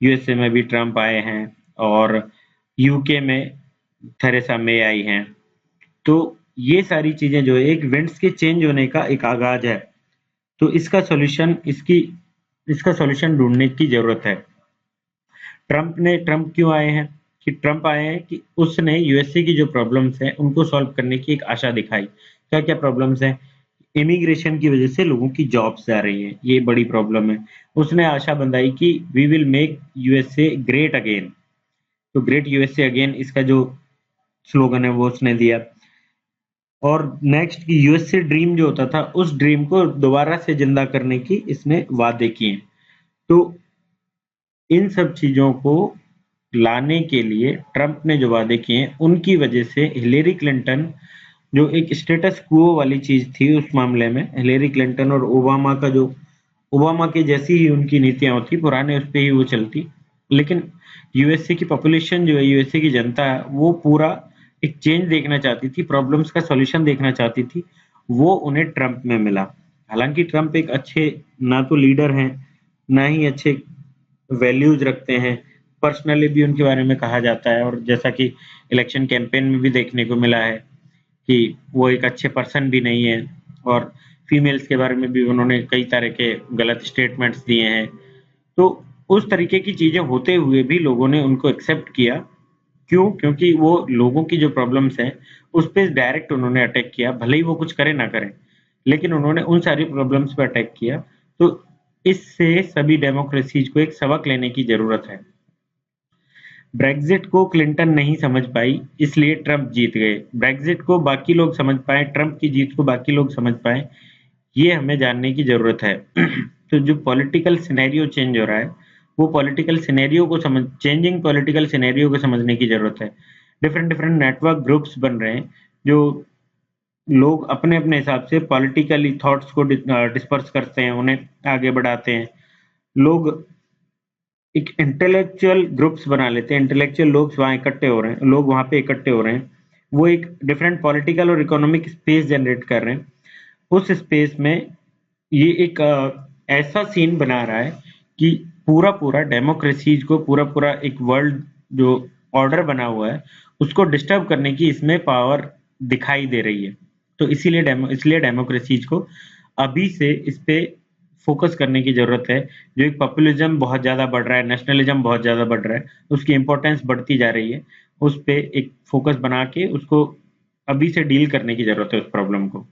यूएसए में भी ट्रम्प आए हैं, और यूके में थेरेसा मे आई हैं। तो ये सारी चीजें जो है एक विंड्स के चेंज होने का एक आगाज है। तो इसका सॉल्यूशन ढूंढने की जरूरत है। ट्रम्प क्यों आए हैं? कि ट्रम्प आए हैं कि उसने यूएसए की जो प्रॉब्लम्स हैं उनको सॉल्व करने की एक आशा दिखाई। क्या क्या प्रॉब्लम्स हैं? इमिग्रेशन की वजह से लोगों की जॉब्स जा रही हैं, ये बड़ी प्रॉब्लम है। उसने आशा बंधाई कि we will make USA great again. तो ग्रेट यूएसए अगेन इसका जो स्लोगन है वो उसने दिया। और नेक्स्ट की यूएसए ड्रीम जो होता था, उस ड्रीम को दोबारा से जिंदा करने की इसने वादे किए। तो इन सब चीजों को लाने के लिए ट्रम्प ने जो वादे किए, उनकी वजह से हिलेरी क्लिंटन, जो एक स्टेटस क्वो वाली चीज थी उस मामले में, हिलेरी क्लिंटन और ओबामा का जो, ओबामा के जैसी ही उनकी नीतियां होती, पुराने उस पे ही वो चलती। लेकिन यूएसए की पॉपुलेशन जो है, यूएसए की जनता है, वो पूरा एक चेंज देखना चाहती थी, प्रॉब्लम्स का सॉल्यूशन देखना चाहती थी। वो उन्हें ट्रम्प में मिला। हालांकि ट्रम्प एक अच्छे ना तो लीडर हैं, ना ही अच्छे वैल्यूज रखते हैं, पर्सनली भी उनके बारे में कहा जाता है, और जैसा कि इलेक्शन कैंपेन में भी देखने को मिला है कि वो एक अच्छे पर्सन भी नहीं है, और फीमेल्स के बारे में भी उन्होंने कई तरह के गलत स्टेटमेंट्स दिए हैं। तो उस तरीके की चीजें होते हुए भी लोगों ने उनको एक्सेप्ट किया। क्यों? क्योंकि वो लोगों की जो प्रॉब्लम्स हैं उस पे डायरेक्ट उन्होंने अटैक किया, भले ही वो कुछ करें ना करें, लेकिन उन्होंने उन सारी प्रॉब्लम्स पे अटैक किया। तो इससे सभी डेमोक्रेसीज को एक सबक लेने की जरूरत है। ब्रेग्जिट को क्लिंटन नहीं समझ पाई, इसलिए ट्रंप जीत गए। ब्रेग्जिट को बाकी लोग समझ पाए, ट्रंप की जीत को बाकी लोग समझ पाए, ये हमें जानने की जरूरत है। तो जो पॉलिटिकल सिनेरियो चेंज हो रहा है, वो पॉलिटिकल सिनेरियो को समझ चेंजिंग पॉलिटिकल सिनेरियो को समझने की जरूरत है। डिफरेंट डिफरेंट नेटवर्क ग्रुप्स बन रहे हैं, जो लोग अपने अपने हिसाब से पॉलिटिकली थॉट्स को डिस्पर्स करते हैं, उन्हें आगे बढ़ाते हैं। लोग एक इंटेलेक्चुअल ग्रुप्स बना लेते हैं, इंटेलेक्चुअल लोग वहाँ इकट्ठे हो रहे हैं, लोग वहाँ पे इकट्ठे हो रहे हैं, वो एक डिफरेंट पॉलिटिकल और इकोनॉमिक स्पेस जनरेट कर रहे हैं। उस स्पेस में ये एक ऐसा सीन बना रहा है कि पूरा पूरा डेमोक्रेसीज को, पूरा पूरा एक वर्ल्ड जो ऑर्डर बना हुआ है उसको डिस्टर्ब करने की इसमें पावर दिखाई दे रही है। तो इसलिए डेमोक्रेसीज को अभी से इस पे फोकस करने की जरूरत है। जो एक पॉपुलिज्म बहुत ज्यादा बढ़ रहा है, नेशनलिज्म बहुत ज्यादा बढ़ रहा है, उसकी इंपॉर्टेंस बढ़ती जा रही है, उस पे एक फोकस बना के उसको अभी से डील करने की जरूरत है, उस प्रॉब्लम को।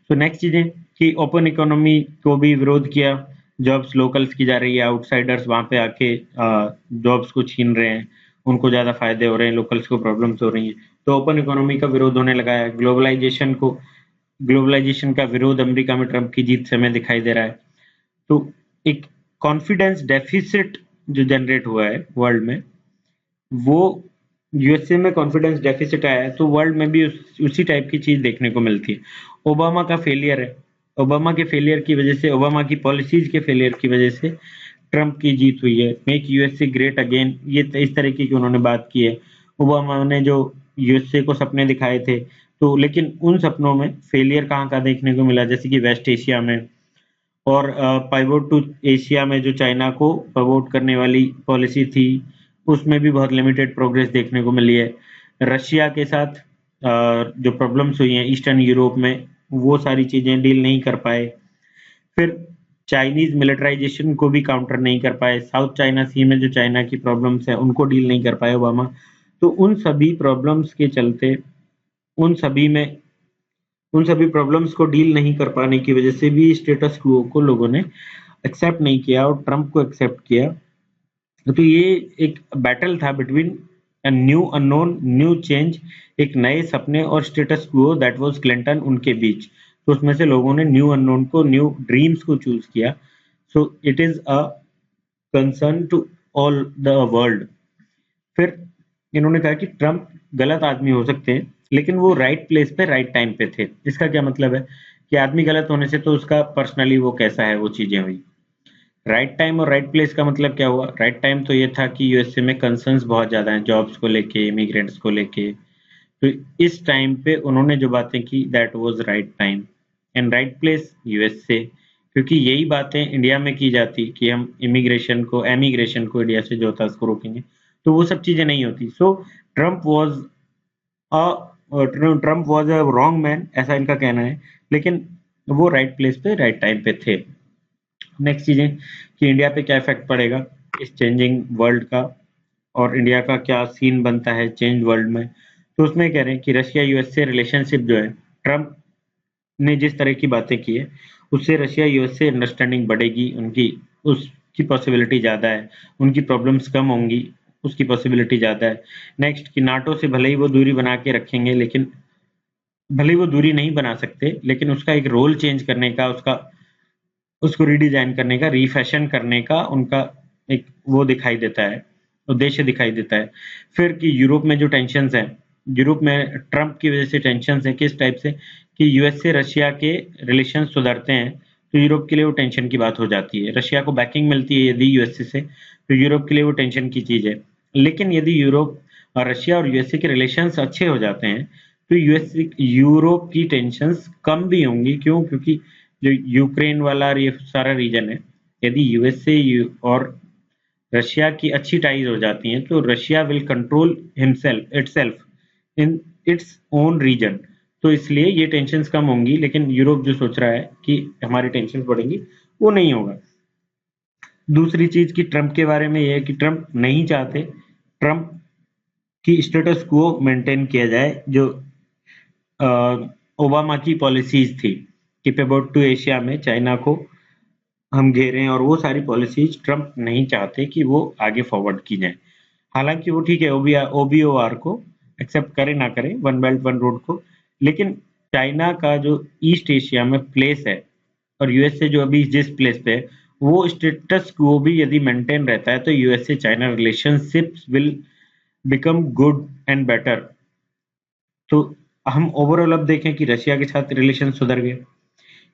तो नेक्स्ट चीजें कि ओपन इकोनॉमी को भी विरोध किया, जॉब्स लोकल्स की जा रही है, आउटसाइडर्स वहां पे आके जॉब्स को छीन रहे हैं, उनको ज्यादा फायदे हो रहे हैं, लोकल्स को प्रॉब्लम्स हो रही हैं। तो ओपन इकोनॉमी का विरोध होने लगा है। ग्लोबलाइजेशन का विरोध अमेरिका में ट्रंप की जीत से हमें दिखाई दे रहा है। तो एक कॉन्फिडेंस डेफिसिट जो जनरेट हुआ है वर्ल्ड में, वो यूएसए में कॉन्फिडेंस डेफिसिट आया है, तो वर्ल्ड में भी उसी टाइप की चीज देखने को मिलती है। ओबामा का फेलियर है, ओबामा के फेलियर की वजह से, ओबामा की पॉलिसीज के फेलियर की वजह से ट्रंप की जीत हुई है। मेक यूएसए ग्रेट अगेन, ये इस तरीके की उन्होंने बात की है। ओबामा ने जो यूएसए को सपने दिखाए थे, तो लेकिन उन सपनों में फेलियर कहाँ का देखने को मिला, जैसे कि वेस्ट एशिया में, और पाइवोट टू एशिया में जो चाइना को प्रमोट करने वाली पॉलिसी थी, उसमें भी बहुत लिमिटेड प्रोग्रेस देखने को मिली है। रशिया के साथ जो प्रॉब्लम्स हुई हैं ईस्टर्न यूरोप में, वो सारी चीजें डील नहीं कर पाए। फिर चाइनीज मिलिटराइजेशन को भी काउंटर नहीं कर पाए। साउथ चाइना सी में जो चाइना की प्रॉब्लम्स है उनको डील नहीं कर पाए ओबामा। तो उन सभी प्रॉब्लम्स के चलते उन सभी में उन सभी प्रॉब्लम्स को डील नहीं कर पाने की वजह से भी स्टेटस क्वो को लोगों ने एक्सेप्ट नहीं किया और ट्रंप को एक्सेप्ट किया। तो ये एक बैटल था between a new unknown, new change, एक नए सपने और status quo that was Clinton, उनके बीच। तो उसमें से लोगों ने न्यू अननोन को, न्यू ड्रीम्स को चूज किया। So it is a concern to all the world. फिर इन्होंने कहा कि ट्रंप गलत आदमी हो सकते हैं, लेकिन वो राइट प्लेस पे राइट टाइम पे थे। इसका क्या मतलब है कि आदमी गलत होने से तो उसका पर्सनली वो कैसा है वो चीजें हुई। राइट टाइम और राइट प्लेस का मतलब क्या हुआ? राइट टाइम तो ये था कि यूएसए में कंसर्न्स बहुत ज्यादा हैं जॉब्स को लेके, इमिग्रेंट्स को लेके। तो इस टाइम पे उन्होंने जो बातें की that was right time. And right place USA, क्योंकि यही बातें इंडिया में की जाती कि हम एमिग्रेशन को इंडिया से जो होता है उसको रोकेंगे, तो वो सब चीजें नहीं होती। So Trump was Trump was a wrong man, ऐसा इनका कहना है, लेकिन वो राइट प्लेस पे राइट टाइम पे थे। नेक्स्ट चीजें कि इंडिया पे क्या इफेक्ट पड़ेगा इस चेंजिंग वर्ल्ड का, और इंडिया का क्या सीन बनता है चेंज वर्ल्ड में। तो उसमें कह रहे हैं कि रशिया यूएसए रिलेशनशिप जो है, ट्रंप ने जिस तरह की बातें की है उससे रशिया यूएसए अंडरस्टैंडिंग बढ़ेगी, उनकी उसकी पॉसिबिलिटी ज़्यादा है, उनकी प्रॉब्लम्स कम होंगी, उसकी पॉसिबिलिटी ज़्यादा है। नेक्स्ट कि नाटो से भले ही वो दूरी बना के रखेंगे, लेकिन भले ही वो दूरी नहीं बना सकते, लेकिन उसका एक रोल चेंज करने का, उसको रीडिजाइन करने का, रीफैशन करने का उनका एक वो दिखाई देता है, उद्देश्य दिखाई देता है। फिर कि यूरोप में जो टेंशन्स हैं, यूरोप में ट्रंप की वजह से टेंशन्स हैं, किस टाइप से कि यूएस से रशिया के रिलेशन सुधरते हैं, तो यूरोप के लिए वो टेंशन की बात हो जाती है। रशिया को बैकिंग मिलती है यदि यूएसए से, तो यूरोप के लिए वो टेंशन की चीज है। लेकिन यदि यूरोप और रशिया और यूएसए के रिलेशंस अच्छे हो जाते हैं, तो यूरोप की टेंशन्स कम भी होंगी। क्यों? क्योंकि जो यूक्रेन वाला और ये सारा रीजन है, यदि यूएसए और रशिया की अच्छी टाइज हो जाती हैं, तो Russia will control himself itself in its own region. तो इसलिए ये टेंशन्स कम होंगी, लेकिन यूरोप जो सोच रहा है कि हमारी टेंशन्स बढ़ेंगी, वो नहीं होगा। दूसरी चीज की ट्रंप के बारे में ये है कि ट्रंप नहीं चाहते ट्रंप की स्टेटस को मेंटेन किया जाए, जो ओबामा की पॉलिसीज थी कि पेबोट टू एशिया में चाइना को हम घेरें, और वो सारी पॉलिसीज ट्रंप नहीं चाहते कि वो आगे फॉरवर्ड की जाए। हालांकि वो ठीक है ओबीओआर को एक्सेप्ट करे ना करे, वन बेल्ट वन रोड को, लेकिन चाइना का जो ईस्ट एशिया में प्लेस है और यूएसए जो अभी जिस प्लेस पे है, वो स्टेटस को भी यदि मेंटेन रहता है, तो USA China relationships will become good and better. तो हम ओवरऑल अब देखें कि रशिया के साथ रिलेशन सुधर गए,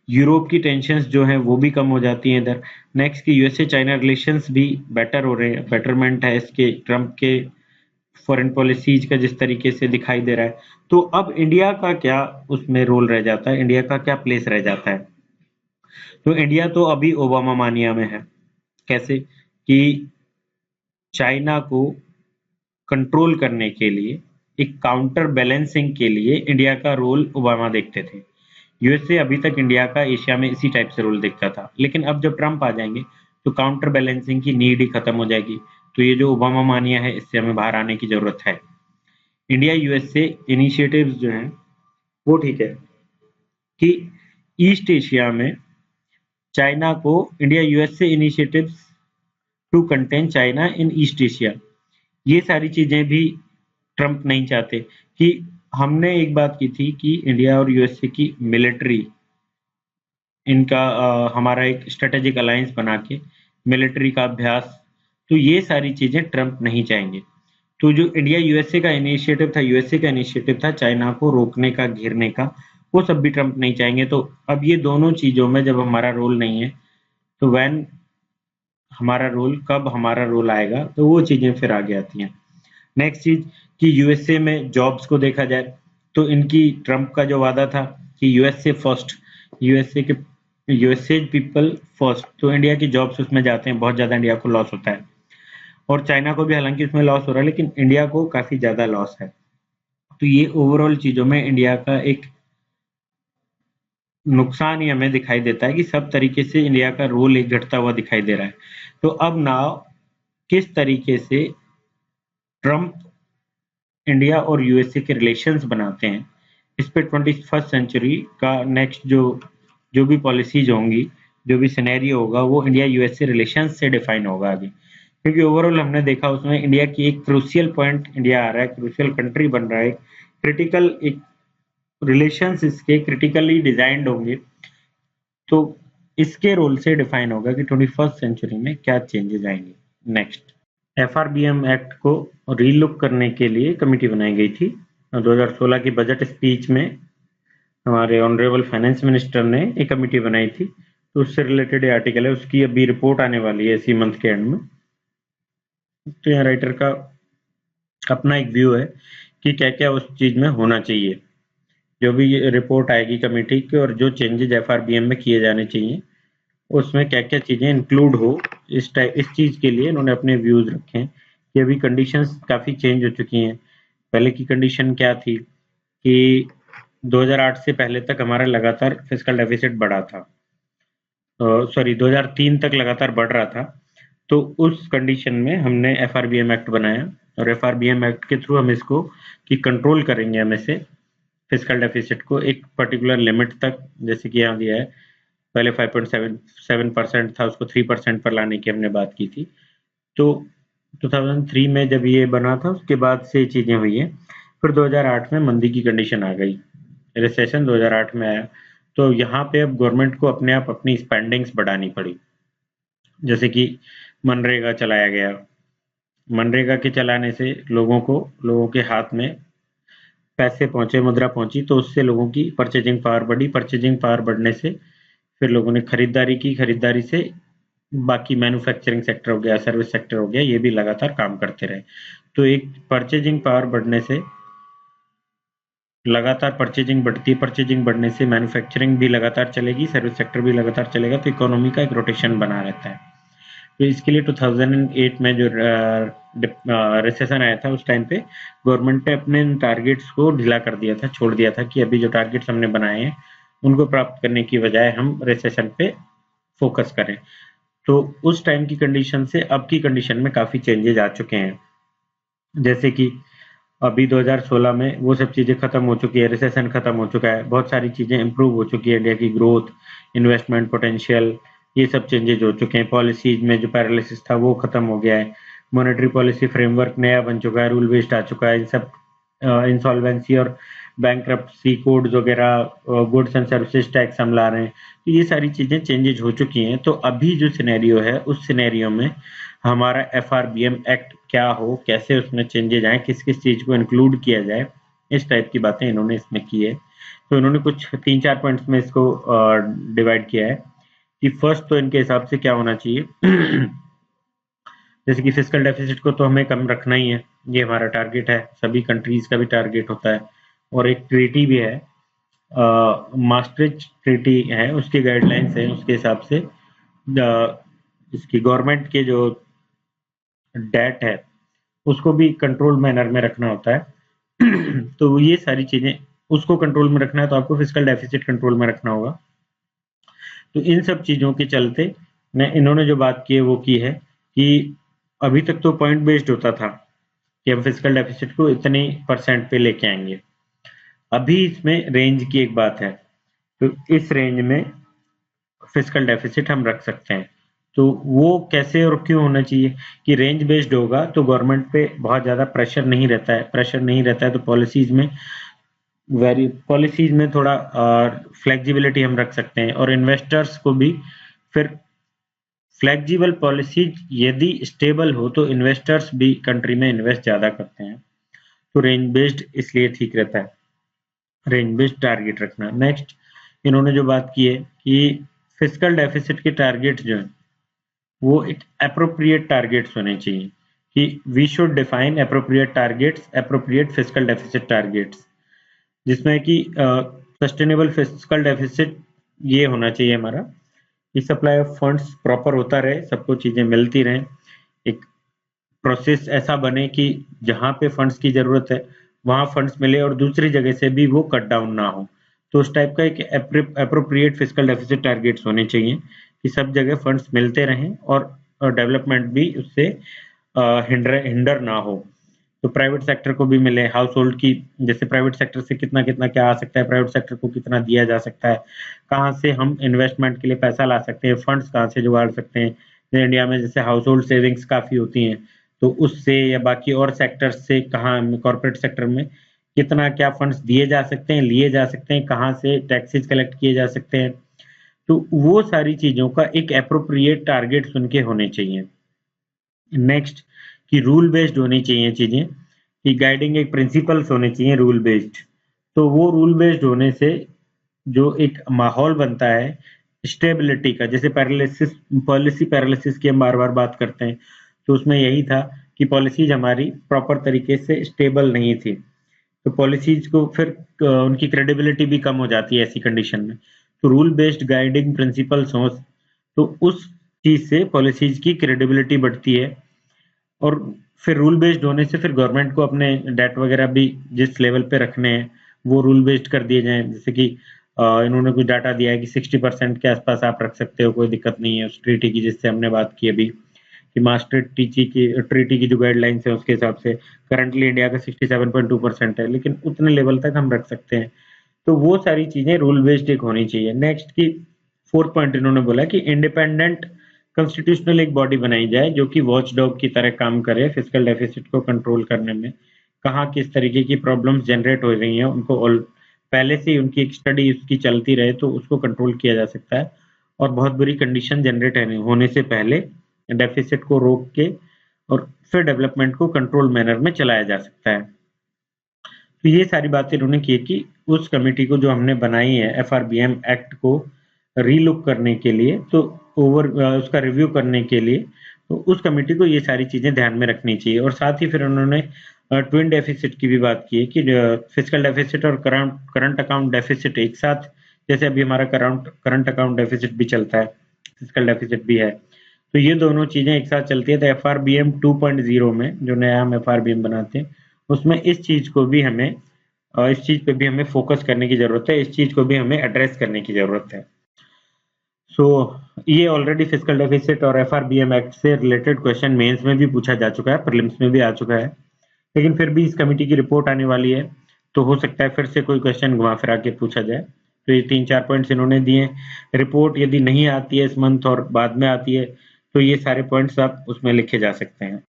यूरोप की टेंशन्स जो हैं वो भी कम हो जाती हैं इधर। नेक्स्ट की यूएसए चाइना रिलेशंस भी बेटर हो रहे हैं, बेटरमेंट है इसके, ट्रंप के फॉरेन पॉलिसीज का जिस तरीके से दिखाई दे रहा है। तो अब इंडिया का क्या उसमें रोल रह जाता है, इंडिया का क्या प्लेस रह जाता है? तो इंडिया तो अभी ओबामा मानिया में है। कैसे कि चाइना को कंट्रोल करने के लिए, एक काउंटर बैलेंसिंग के लिए इंडिया का रोल ओबामा देखते थे। यूएसए अभी तक इंडिया का एशिया में इसी टाइप से रोल देखता था, लेकिन अब जब ट्रंप आ जाएंगे तो काउंटर बैलेंसिंग की नीड ही खत्म हो जाएगी। तो ये जो ओबामा मानिया है, इससे हमें बाहर आने की जरूरत है। इंडिया यूएसए इनिशिएटिव्स जो हैं वो ठीक है कि ईस्ट एशिया में चाइना को, India USA initiatives to contain China in East Asia, ये सारी चीजें भी ट्रंप नहीं चाहते। कि हमने एक बात की थी कि इंडिया और यूएसए की मिलिट्री, इनका हमारा एक स्ट्रेटेजिक अलायंस बना के मिलिट्री का अभ्यास, तो ये सारी चीजें ट्रंप नहीं चाहेंगे। तो जो इंडिया यूएसए का इनिशिएटिव था, यूएसए का इनिशिएटिव था चाइना को रोकने का, घेरने का, वो सब भी ट्रंप नहीं चाहेंगे। तो अब ये दोनों चीजों में जब हमारा रोल नहीं है, तो कब हमारा रोल आएगा, तो वो चीजें फिर आगे आती हैं। नेक्स्ट चीज कि यूएसए में जॉब्स को देखा जाए, तो इनकी ट्रंप का जो वादा था कि USA first, USA people first, तो इंडिया की जॉब्स उसमें जाते हैं, बहुत ज्यादा इंडिया को लॉस होता है। और चाइना को भी हालांकि उसमें लॉस हो रहा है, लेकिन इंडिया को काफी ज्यादा लॉस है। तो ये ओवरऑल चीजों में इंडिया का एक नुकसान ही हमें दिखाई देता है कि सब तरीके से इंडिया का रोल एक घटता हुआ दिखाई दे रहा है। तो अब नाउ किस तरीके से ट्रंप इंडिया और यूएसए के रिलेशंस बनाते हैं, इस पे 21st सेंचुरी का नेक्स्ट जो भी पॉलिसीज होंगी, जो भी सिनेरियो होगा, वो इंडिया यूएसए रिलेशंस से डिफाइन होगा आगे। क्योंकि ओवरऑल हमने देखा उसमें इंडिया की एक क्रूशियल पॉइंट इंडिया आ रहा है, क्रूशियल कंट्री बन रहा है, क्रिटिकल एक रिलेशंस इसके क्रिटिकली डिजाइंड होंगे। तो इसके रोल से डिफाइन होगा कि 21st सेंचुरी में क्या चेंजेस आएंगे। नेक्स्ट, एफआरबीएम एक्ट को रीलुक करने के लिए कमेटी बनाई गई थी। 2016 की बजट स्पीच में हमारे ऑनरेबल फाइनेंस मिनिस्टर ने एक कमेटी बनाई थी, तो उससे रिलेटेड आर्टिकल है, उसकी अभी रिपोर्ट आने वाली है इसी मंथ के एंड में। तो यहाँ राइटर का अपना एक व्यू है कि क्या क्या उस चीज में होना चाहिए, जो भी रिपोर्ट आएगी कमेटी की, और जो चेंजेस एफआरबीएम में किए जाने चाहिए उसमें क्या क्या चीजें इंक्लूड हो। इस चीज के लिए इन्होंने अपने व्यूज रखे हैं कि अभी कंडीशंस काफी चेंज हो चुकी हैं। पहले की कंडीशन क्या थी कि 2008 से पहले तक हमारा लगातार फिस्कल डेफिसिट बढ़ा था, 2003 तक लगातार बढ़ रहा था। तो उस कंडीशन में हमने एफआरबीएम एक्ट बनाया, और एफआरबीएम एक्ट के थ्रू हम इसको कि कंट्रोल करेंगे हम इसे फिस्कल डेफिसिट को एक पर्टिकुलर लिमिट तक, जैसे कि यहाँ दिया है पहले 5.77% था, उसको 3% पर लाने की हमने बात की थी। तो 2003 में जब ये बना था उसके बाद से चीजें हुई हैं। फिर 2008 में मंदी की कंडीशन आ गई, रिसेशन 2008 में आया, तो यहाँ पे अब गवर्नमेंट को अपने आप अपनी स्पेंडिंग्स बढ़ानी पड़ी। जैसे कि मनरेगा चलाया गया, मनरेगा के चलाने से लोगों के हाथ में पैसे पहुंचे, मुद्रा पहुंची, तो उससे लोगों की परचेजिंग पावर बढ़ी, परचेजिंग पावर बढ़ने से फिर लोगों ने खरीदारी की, खरीदारी से बाकी मैन्युफैक्चरिंग सेक्टर हो गया, सर्विस सेक्टर हो गया, ये भी लगातार काम करते रहे। तो एक परचेजिंग पावर बढ़ने से लगातार परचेजिंग बढ़ती है, परचेजिंग बढ़ने से मैन्युफैक्चरिंग भी लगातार चलेगी, सर्विस सेक्टर भी लगातार चलेगा, तो इकोनॉमी का एक रोटेशन बना रहता है। तो इसके लिए 2008 में जो रिसेशन आया था उस टाइम पे गवर्नमेंट ने अपने टारगेट्स को ढीला कर दिया था, छोड़ दिया था कि अभी जो टारगेट्स हमने बनाए हैं उनको प्राप्त करने की बजाय हम रिसेशन पे फोकस करें। तो उस टाइम की कंडीशन से अब की कंडीशन में काफी चेंजेस आ चुके हैं। जैसे कि अभी 2016 में वो सब चीजें खत्म हो चुकी है, रिसेशन खत्म हो चुका है, बहुत सारी चीजें इंप्रूव हो चुकी है, इंडिया की ग्रोथ, इन्वेस्टमेंट पोटेंशियल, ये सब चेंजेज हो चुके हैं। पॉलिसीज में जो पैरालिसिस था वो खत्म हो गया है, मॉनेटरी पॉलिसी फ्रेमवर्क नया बन चुका है, रूल बेस्ड आ चुका है, इन सब इंसॉल्वेंसी और बैंक्रप्सी कोड्स वगैरह, गुड्स एंड सर्विसेज टैक्स हम ला रहे हैं, तो ये सारी चीजें चेंजेज हो चुकी हैं। तो अभी जो सिनेरियो है उस सिनेरियो में हमारा एफआरबीएम एक्ट क्या हो, कैसे उसमें चेंजेज आए, किस किस चीज को इंक्लूड किया जाए, इस टाइप की बातें इन्होंने इसमें की है। तो इन्होंने कुछ 3-4 पॉइंट्स में इसको डिवाइड किया है कि फर्स्ट तो इनके हिसाब से क्या होना चाहिए। जैसे कि फिस्कल डेफिसिट को तो हमें कम रखना ही है, ये हमारा टारगेट है, सभी कंट्रीज का भी टारगेट होता है, और एक ट्रीटी भी है, मास्ट्रिच ट्रीटी है, उसकी गाइडलाइंस है, उसके हिसाब से इसकी गवर्नमेंट के जो डेट है उसको भी कंट्रोल मैनर में रखना होता है। तो ये सारी चीजें उसको कंट्रोल में रखना है, तो आपको फिस्कल डेफिसिट कंट्रोल में रखना होगा। तो इन सब चीजों के चलते इन्होंने जो बात की है वो की है कि अभी तक तो पॉइंट बेस्ड होता था कि हम फिस्कल डेफिसिट को इतने % पे लेके आएंगे, अभी इसमें रेंज की एक बात है, तो इस रेंज में फिस्कल डेफिसिट हम रख सकते हैं। तो वो कैसे और क्यों होना चाहिए कि रेंज बेस्ड होगा तो गवर्नमेंट पे बहुत ज्यादा प्रेशर नहीं रहता है, तो पॉलिसीज में थोड़ा फ्लेक्सिबिलिटी हम रख सकते हैं, और इन्वेस्टर्स को भी फिर फ्लेक्सिबल पॉलिसीज यदि स्टेबल हो तो इन्वेस्टर्स भी कंट्री में इन्वेस्ट ज्यादा करते हैं। तो रेंज बेस्ड इसलिए ठीक रहता है, रेंज बेस्ड टारगेट रखना। नेक्स्ट, इन्होंने जो बात की है कि फिस्कल डेफिसिट के टारगेट जो है वो एक एप्रोप्रिएट टारगेट्स होने चाहिए, कि we should define appropriate targets, appropriate fiscal deficit targets, जिसमें कि सस्टेनेबल फिस्कल डेफिसिट ये होना चाहिए हमारा कि सप्लाई ऑफ फंड्स प्रॉपर होता रहे, सबको चीजें मिलती रहें, एक प्रोसेस ऐसा बने कि जहां पे फंड्स की जरूरत है वहां फंड्स मिले और दूसरी जगह से भी वो कट डाउन ना हो। तो उस टाइप का एक एप्रोप्रिएट फिस्कल डेफिसिट टारगेट्स होने चाहिए कि सब जगह फंड्स मिलते रहें और डेवलपमेंट भी उससे हिंडर ना हो। तो तो प्राइवेट सेक्टर को भी मिले, हाउस होल्ड की, जैसे प्राइवेट सेक्टर से कितना कितना क्या आ सकता है, प्राइवेट सेक्टर को कितना दिया जा सकता है, कहाँ से हम इन्वेस्टमेंट के लिए पैसा ला सकते हैं, फंड्स कहाँ से जुगाड़ सकते हैं। जैसे इंडिया में जैसे हाउस होल्ड सेविंग्स काफ़ी होती हैं, तो उससे या बाकी और सेक्टर्स से कहाँ कॉर्पोरेट सेक्टर में कितना क्या फंड्स दिए जा सकते हैं, लिए जा सकते हैं, कहाँ से टैक्सेस कलेक्ट किए जा सकते हैं। तो वो सारी चीज़ों का एक एप्रोप्रिएट टारगेट्स उनके होने चाहिए। नेक्स्ट कि रूल बेस्ड होनी चाहिए चीज़ें, कि गाइडिंग एक प्रिंसिपल्स होने चाहिए रूल बेस्ड। तो वो रूल बेस्ड होने से जो एक माहौल बनता है स्टेबिलिटी का, जैसे पैरालिसिस, पॉलिसी पैरालिसिस की हम बार-बार बात करते हैं, तो उसमें यही था कि पॉलिसीज़ हमारी प्रॉपर तरीके से स्टेबल नहीं थी। तो पॉलिसीज़ को फिर उनकी क्रेडिबिलिटी भी कम हो जाती है ऐसी कंडीशन में। तो रूल बेस्ड गाइडिंग प्रिंसिपल्स हों, तो उस चीज़ से पॉलिसीज़ की क्रेडिबिलिटी बढ़ती है। और फिर रूल बेस्ड होने से फिर गवर्नमेंट को अपने डेट वगैरह भी जिस लेवल पे रखने हैं वो रूल बेस्ड कर दिए जाएं। जैसे कि इन्होंने कुछ डाटा दिया है कि 60% के आसपास आप रख सकते हो, कोई दिक्कत नहीं है उस ट्रीटी की, जिससे हमने बात की अभी कि मास्टर ट्रीटी की जो गाइडलाइंस है उसके हिसाब से करंटली इंडिया का 67.2% है, लेकिन उतने लेवल तक हम रख सकते हैं। तो वो सारी चीजें रूल बेस्ड एक होनी चाहिए। नेक्स्ट की फोर्थ पॉइंट इन्होंने बोला कि इंडिपेंडेंट कॉन्स्टिट्यूशनल एक बॉडी बनाई जाए जो कि वॉच डॉग की तरह काम करे फिजिकल डेफिसिट को कंट्रोल करने में। कहाँ किस तरीके की प्रॉब्लम्स जनरेट हो रही हैं उनको पहले से ही उनकी एक स्टडी उसकी चलती रहे तो उसको कंट्रोल किया जा सकता है, और बहुत बुरी कंडीशन जनरेट होने से पहले डेफिसिट को रोक के और फिर डेवलपमेंट को कंट्रोल मैनर में चलाया जा सकता है। तो ये सारी बातें इन्होंने की कि उस कमेटी को जो हमने बनाई है एफआरबीएम एक्ट को रीलुक करने के लिए, तो उसका रिव्यू करने के लिए, तो उस कमेटी को ये सारी चीजें ध्यान में रखनी चाहिए। और साथ ही फिर उन्होंने ट्विन डेफिसिट की भी बात की है कि फिजिकल डेफिसिट और करंट अकाउंट डेफिसिट एक साथ, जैसे अभी हमारा करंट अकाउंट डेफिसिट भी चलता है, फिजिकल डेफिसिट भी है, तो ये दोनों चीजें एक साथ चलती है। तो एफआरबीएम 2.0 में जो नया हम एफआरबीएम बनाते हैं उसमें इस चीज को भी हमें इस चीज पे भी हमें फोकस करने की जरूरत है, इस चीज को भी हमें एड्रेस करने की जरूरत है। सो ये ऑलरेडी फिजिकल डेफिसिट और एफआरबीएम एक्ट से रिलेटेड क्वेश्चन मेंस में भी पूछा जा चुका है, प्रीलिम्स में भी आ चुका है, लेकिन फिर भी इस कमेटी की रिपोर्ट आने वाली है तो हो सकता है फिर से कोई क्वेश्चन घुमा फिरा के पूछा जाए। तो ये 3-4 पॉइंट्स इन्होंने दिए। रिपोर्ट यदि नहीं आती है इस मंथ और बाद में आती है तो ये सारे पॉइंट्स आप उसमें लिखे जा सकते हैं।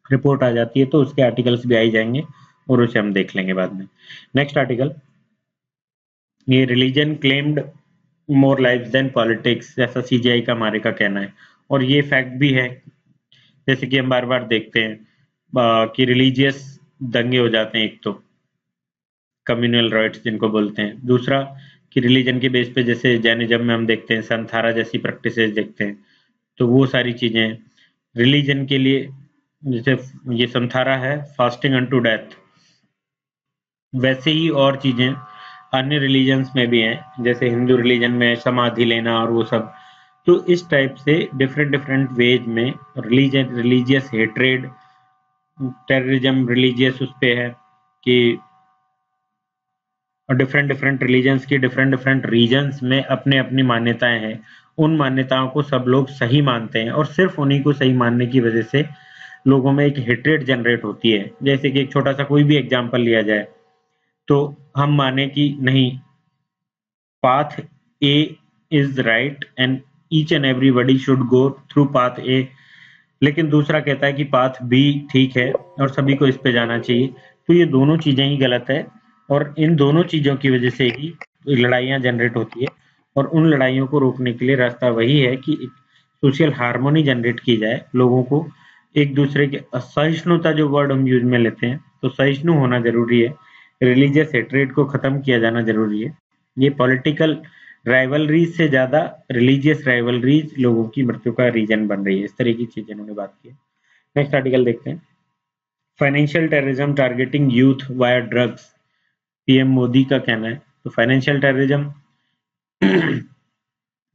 रिपोर्ट आ जाती है तो उसके आर्टिकल्स भी आ ही जाएंगे और उसे हम देख लेंगे बाद में। नेक्स्ट आर्टिकल, ये रिलीजन क्लेम्ड मोर लाइव्स देन पॉलिटिक्स, ऐसा सीजीआई का हमारे का कहना है, और ये फैक्ट भी है। जैसे कि हम बार बार देखते हैं कि रिलीजियस दंगे हो जाते हैं, एक तो कम्युनल राइट्स जिनको बोलते हैं, दूसरा कि रिलीजन के बेस पे जैसे जैनिज्म में हम देखते हैं संथारा जैसी प्रैक्टिसेस देखते हैं, तो वो सारी चीजें रिलीजन के लिए, जैसे ये संथारा है फास्टिंग अनटू डेथ, वैसे ही और चीजें अन्य रिलीजन्स में भी हैं, जैसे हिंदू रिलीजन में समाधि लेना और वो सब। तो इस टाइप से डिफरेंट डिफरेंट वेज में रिलीजियस हेट्रेड, टेररिज्म रिलीजियस उस पे है कि डिफरेंट डिफरेंट रिलीजन्स की डिफरेंट डिफरेंट रीजन्स में अपने अपनी मान्यताएं हैं, उन मान्यताओं को सब लोग सही मानते हैं और सिर्फ उन्हीं को सही मानने की वजह से लोगों में एक हेट्रेड जनरेट होती है। जैसे कि एक छोटा सा कोई भी एग्जांपल लिया जाए, तो हम माने कि नहीं, path A is right and each and everybody should go through path A, लेकिन दूसरा कहता है कि पाथ बी ठीक है और सभी को इस पे जाना चाहिए। तो ये दोनों चीजें ही गलत है और इन दोनों चीजों की वजह से ही लड़ाइयां जनरेट होती है, और उन लड़ाइयों को रोकने के लिए रास्ता वही है कि सोशल हार्मोनी जनरेट की जाए, लोगों को एक दूसरे के असहिष्णुता जो वर्ड हम यूज में लेते हैं, तो सहिष्णु होना जरूरी है, रिलीजियस हेट्रेड को खत्म किया जाना जरूरी है। ये पॉलिटिकल राइवलरीज से ज्यादा रिलीजियस राइवलरीज लोगों की मृत्यु का रीजन बन रही है। इस तरह की चीजें इन्होंने बात की है। नेक्स्ट आर्टिकल देखते हैं, financial terrorism targeting youth via drugs, PM Modi का कहना है। तो फाइनेंशियल टेररिज्म,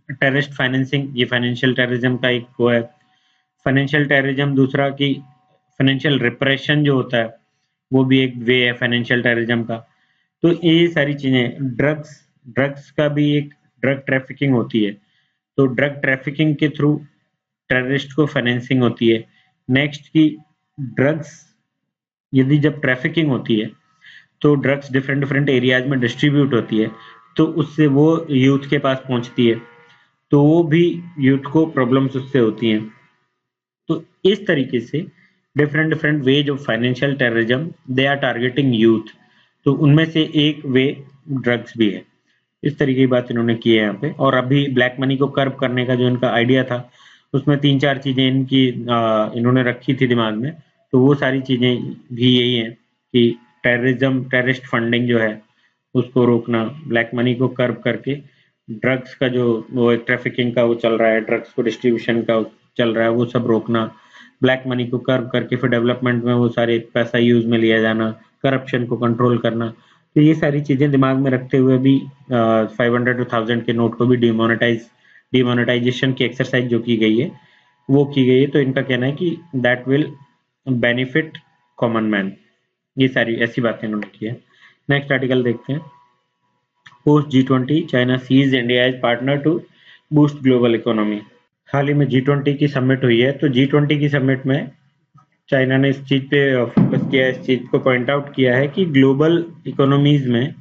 टेररिस्ट फाइनेंसिंग, ये फाइनेंशियल टेररिज्म का एक वो है। फाइनेंशियल टेररिज्म, दूसरा कि फाइनेंशियल रिप्रेशन जो होता है वो भी एक वे है फाइनेंशियल टेररिज्म का। तो ये सारी चीजें, ड्रग्स, ड्रग्स का भी एक ड्रग ट्रैफिकिंग होती है, तो ड्रग ट्रैफिकिंग के थ्रू टेररिस्ट को फाइनेंसिंग होती है। नेक्स्ट की ड्रग्स यदि जब ट्रैफिकिंग होती है तो ड्रग्स डिफरेंट डिफरेंट एरियाज में डिस्ट्रीब्यूट होती है, तो उससे वो यूथ के पास पहुंचती है, तो वो भी यूथ को प्रॉब्लम्स उससे होती हैं। तो इस तरीके से different different ways of financial terrorism they are targeting youth, तो उनमें से एक वे ड्रग्स भी है। इस तरीके की बात इन्होंने की है यहाँ पे। और अभी ब्लैक मनी को कर्व करने का जो इनका आइडिया था, उसमें 3-4 चीजें इनकी इन्होंने रखी थी दिमाग में। तो वो सारी चीजें भी यही हैं कि टेररिस्ट फंडिंग जो है उसको रोकना, ब्लैक मनी को कर्व करके ड्रग्स का जो वो एक ट्रैफिकिंग का वो चल रहा है, ड्रग्स को डिस्ट्रीब्यूशन का चल रहा है, वो सब रोकना, ब्लैक मनी को कर्व करके फिर डेवलपमेंट में वो सारे पैसा यूज में लिया जाना, करप्शन को कंट्रोल करना। तो ये सारी चीजें दिमाग में रखते हुए भी 500 टू 1000 के नोट को भी डिमोनेटाइजेशन की एक्सरसाइज जो की गई है वो की गई है। तो इनका कहना है कि that will benefit common man. ये सारी ऐसी बातें इन्होंने की है। नेक्स्ट आर्टिकल देखते हैं। Post G20 China sees India as partner to boost global economy. हाल ही में G20 की समिट हुई है, तो G20 की समिट में चाइना ने इस चीज पे फोकस किया है, इस चीज को पॉइंट आउट किया है कि ग्लोबल इकोनॉमीज में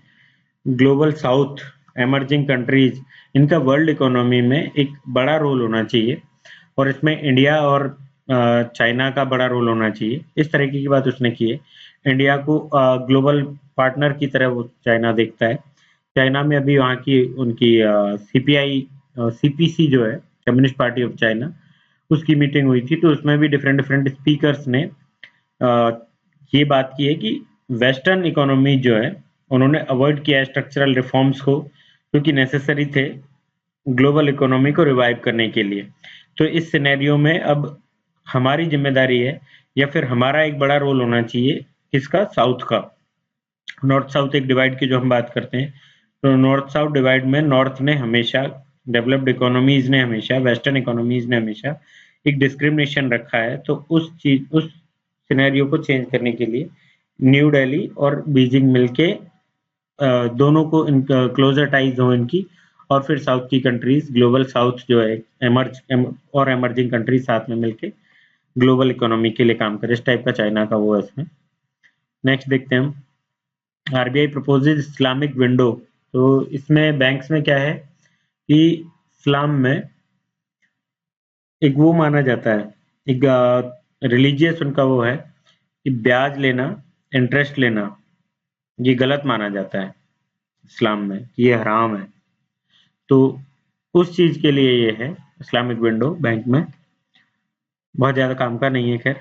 ग्लोबल साउथ, एमर्जिंग कंट्रीज, इनका वर्ल्ड इकोनॉमी में एक बड़ा रोल होना चाहिए और इसमें इंडिया और चाइना का बड़ा रोल होना चाहिए। इस तरीके की बात उसने की है। इंडिया को ग्लोबल पार्टनर की तरह वो चाइना देखता है। चाइना में अभी वहाँ की उनकी सीपीआई सीपीसी जो है, कम्युनिस्ट पार्टी ऑफ चाइना, उसकी मीटिंग हुई थी। तो उसमें भी डिफरेंट डिफरेंट स्पीकर्स ने ये बात की है कि वेस्टर्न इकोनॉमी जो है उन्होंने अवॉइड किया है स्ट्रक्चरल रिफॉर्म्स को, क्योंकि नेसेसरी थे ग्लोबल इकोनॉमी को रिवाइव करने के लिए। तो इस सिनेरियो में अब हमारी जिम्मेदारी है या फिर हमारा एक बड़ा रोल होना चाहिए किसका, साउथ का। नॉर्थ साउथ एक डिवाइड की जो हम बात करते हैं, तो नॉर्थ साउथ डिवाइड में नॉर्थ ने हमेशा, डेवलप्ड इकोनॉमीज ने हमेशा, वेस्टर्न इकोनॉमीज ने हमेशा एक डिस्क्रिमिनेशन रखा है। तो उस सिनेरियो को चेंज करने के लिए न्यू दिल्ली और बीजिंग मिलके दोनों को क्लोजर टाइज हो इनकी, और फिर साउथ की कंट्रीज, ग्लोबल साउथ जो है और एमर्जिंग कंट्रीज साथ में मिलके ग्लोबल इकोनॉमी के लिए काम करे। इस टाइप का चाइना का वो है इसमें। नेक्स्ट देखते हैं हम। RBI proposes Islamic window. तो इसमें बैंक्स में क्या है कि इस्लाम में एक वो माना जाता है, एक रिलीजियस उनका वो है कि ब्याज लेना, इंटरेस्ट लेना, ये गलत माना जाता है इस्लाम में, ये हराम है। तो उस चीज के लिए ये है इस्लामिक विंडो बैंक में। बहुत ज्यादा काम का नहीं है खैर,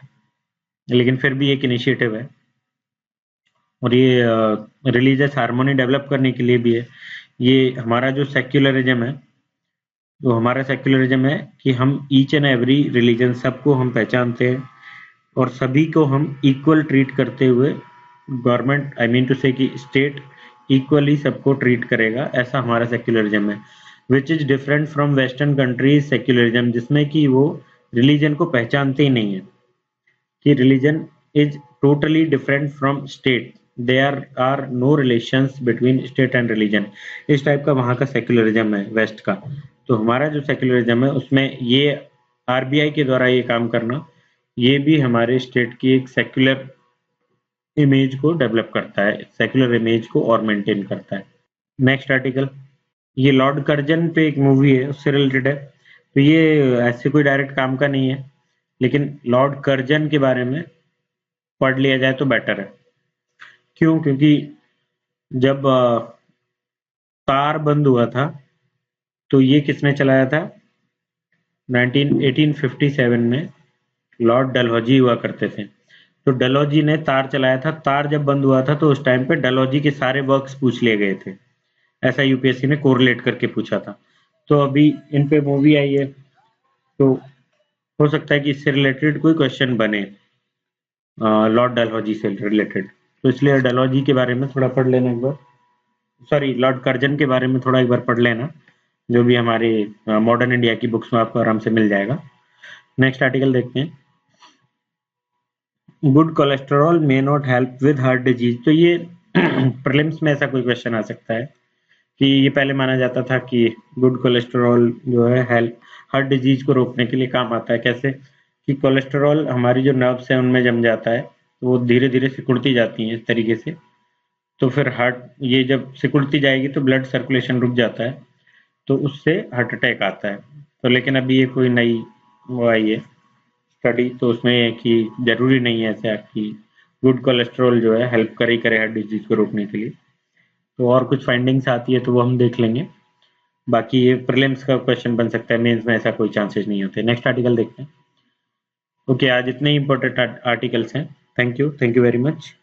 लेकिन फिर भी एक इनिशिएटिव है और ये रिलीजियस हार्मोनी डेवलप करने के लिए भी है। ये हमारा जो सेक्युलरिज्म है, तो हमारा सेक्युलरिज्म है कि हम ईच एंड एवरी रिलीजन, सबको हम पहचानते हैं और सभी को हम इक्वल ट्रीट करते हुए, गवर्नमेंट आई मीन टू से कि स्टेट इक्वली सबको ट्रीट करेगा, ऐसा हमारा सेक्युलरिज्म है। Which is different from western countries secularism, जिसमें कि वो रिलीजन को पहचानते ही नहीं है, कि religion is totally different from state, there are no relations between state and religion. इस टाइप का वहाँ का सेक्युलरिज्म है वेस्ट का। तो हमारा जो सेक्युलरिज्म है उसमें ये आरबीआई के द्वारा ये काम करना, ये भी हमारे स्टेट की एक सेक्युलर इमेज को डेवलप करता है, सेक्युलर इमेज को और मेंटेन करता है। नेक्स्ट आर्टिकल, ये लॉर्ड कर्जन पे एक मूवी है, उससे रिलेटेड है। तो ये ऐसे कोई डायरेक्ट काम का नहीं है, लेकिन लॉर्ड कर्जन के बारे में पढ़ लिया जाए तो बेटर है। क्यों? क्योंकि जब तार बंद हुआ था तो ये किसने चलाया था? 1857 में लॉर्ड डलहौजी हुआ करते थे। तो डलहौजी ने तार चलाया था। तार जब बंद हुआ था तो उस टाइम पे डलहौजी के सारे वर्क्स पूछ लिए गए थे, ऐसा यूपीएससी ने कोरिलेट करके पूछा था। तो अभी इन पे मूवी आई है, तो हो सकता है कि इससे रिलेटेड कोई क्वेश्चन बने, लॉर्ड डलहौजी से रिलेटेड। तो इसलिए डलहौजी के बारे में थोड़ा पढ़ लेना एक बार, सॉरी लॉर्ड कर्जन के बारे में थोड़ा एक बार पढ़ लेना, जो भी हमारे मॉडर्न इंडिया की बुक्स में आपको आराम से मिल जाएगा। नेक्स्ट आर्टिकल देखते हैं। Good cholesterol may not help with heart disease. तो ये प्रीलिम्स में ऐसा कोई क्वेश्चन आ सकता है कि ये पहले माना जाता था कि गुड कोलेस्ट्रॉल जो है हेल्प हार्ट डिजीज को रोकने के लिए काम आता है। कैसे? कि कोलेस्ट्रॉल हमारी जो नर्व्स है उनमें जम जाता है तो वो धीरे-धीरे सिकुड़ती जाती हैं इस तरीके से। तो फिर हार्ट ये जब सिकुड़ती जाएगी तो ब्लड सर्कुलेशन रुक जाता है, तो उससे हार्ट अटैक आता है। तो लेकिन अभी ये कोई नई वो आई है स्टडी, तो उसमें ये है कि ज़रूरी नहीं है ऐसा कि गुड कोलेस्ट्रॉल जो है हेल्प करे ही करे हार्ट डिजीज़ को रोकने के लिए। तो और कुछ फाइंडिंग्स आती है तो वो हम देख लेंगे। बाकी ये प्रीलिम्स का क्वेश्चन बन सकता है, मेंस में ऐसा कोई चांसेस नहीं होते। नेक्स्ट आर्टिकल देखते हैं। ओके, आज इतने ही इंपॉर्टेंट आर्टिकल्स हैं। Thank you very much.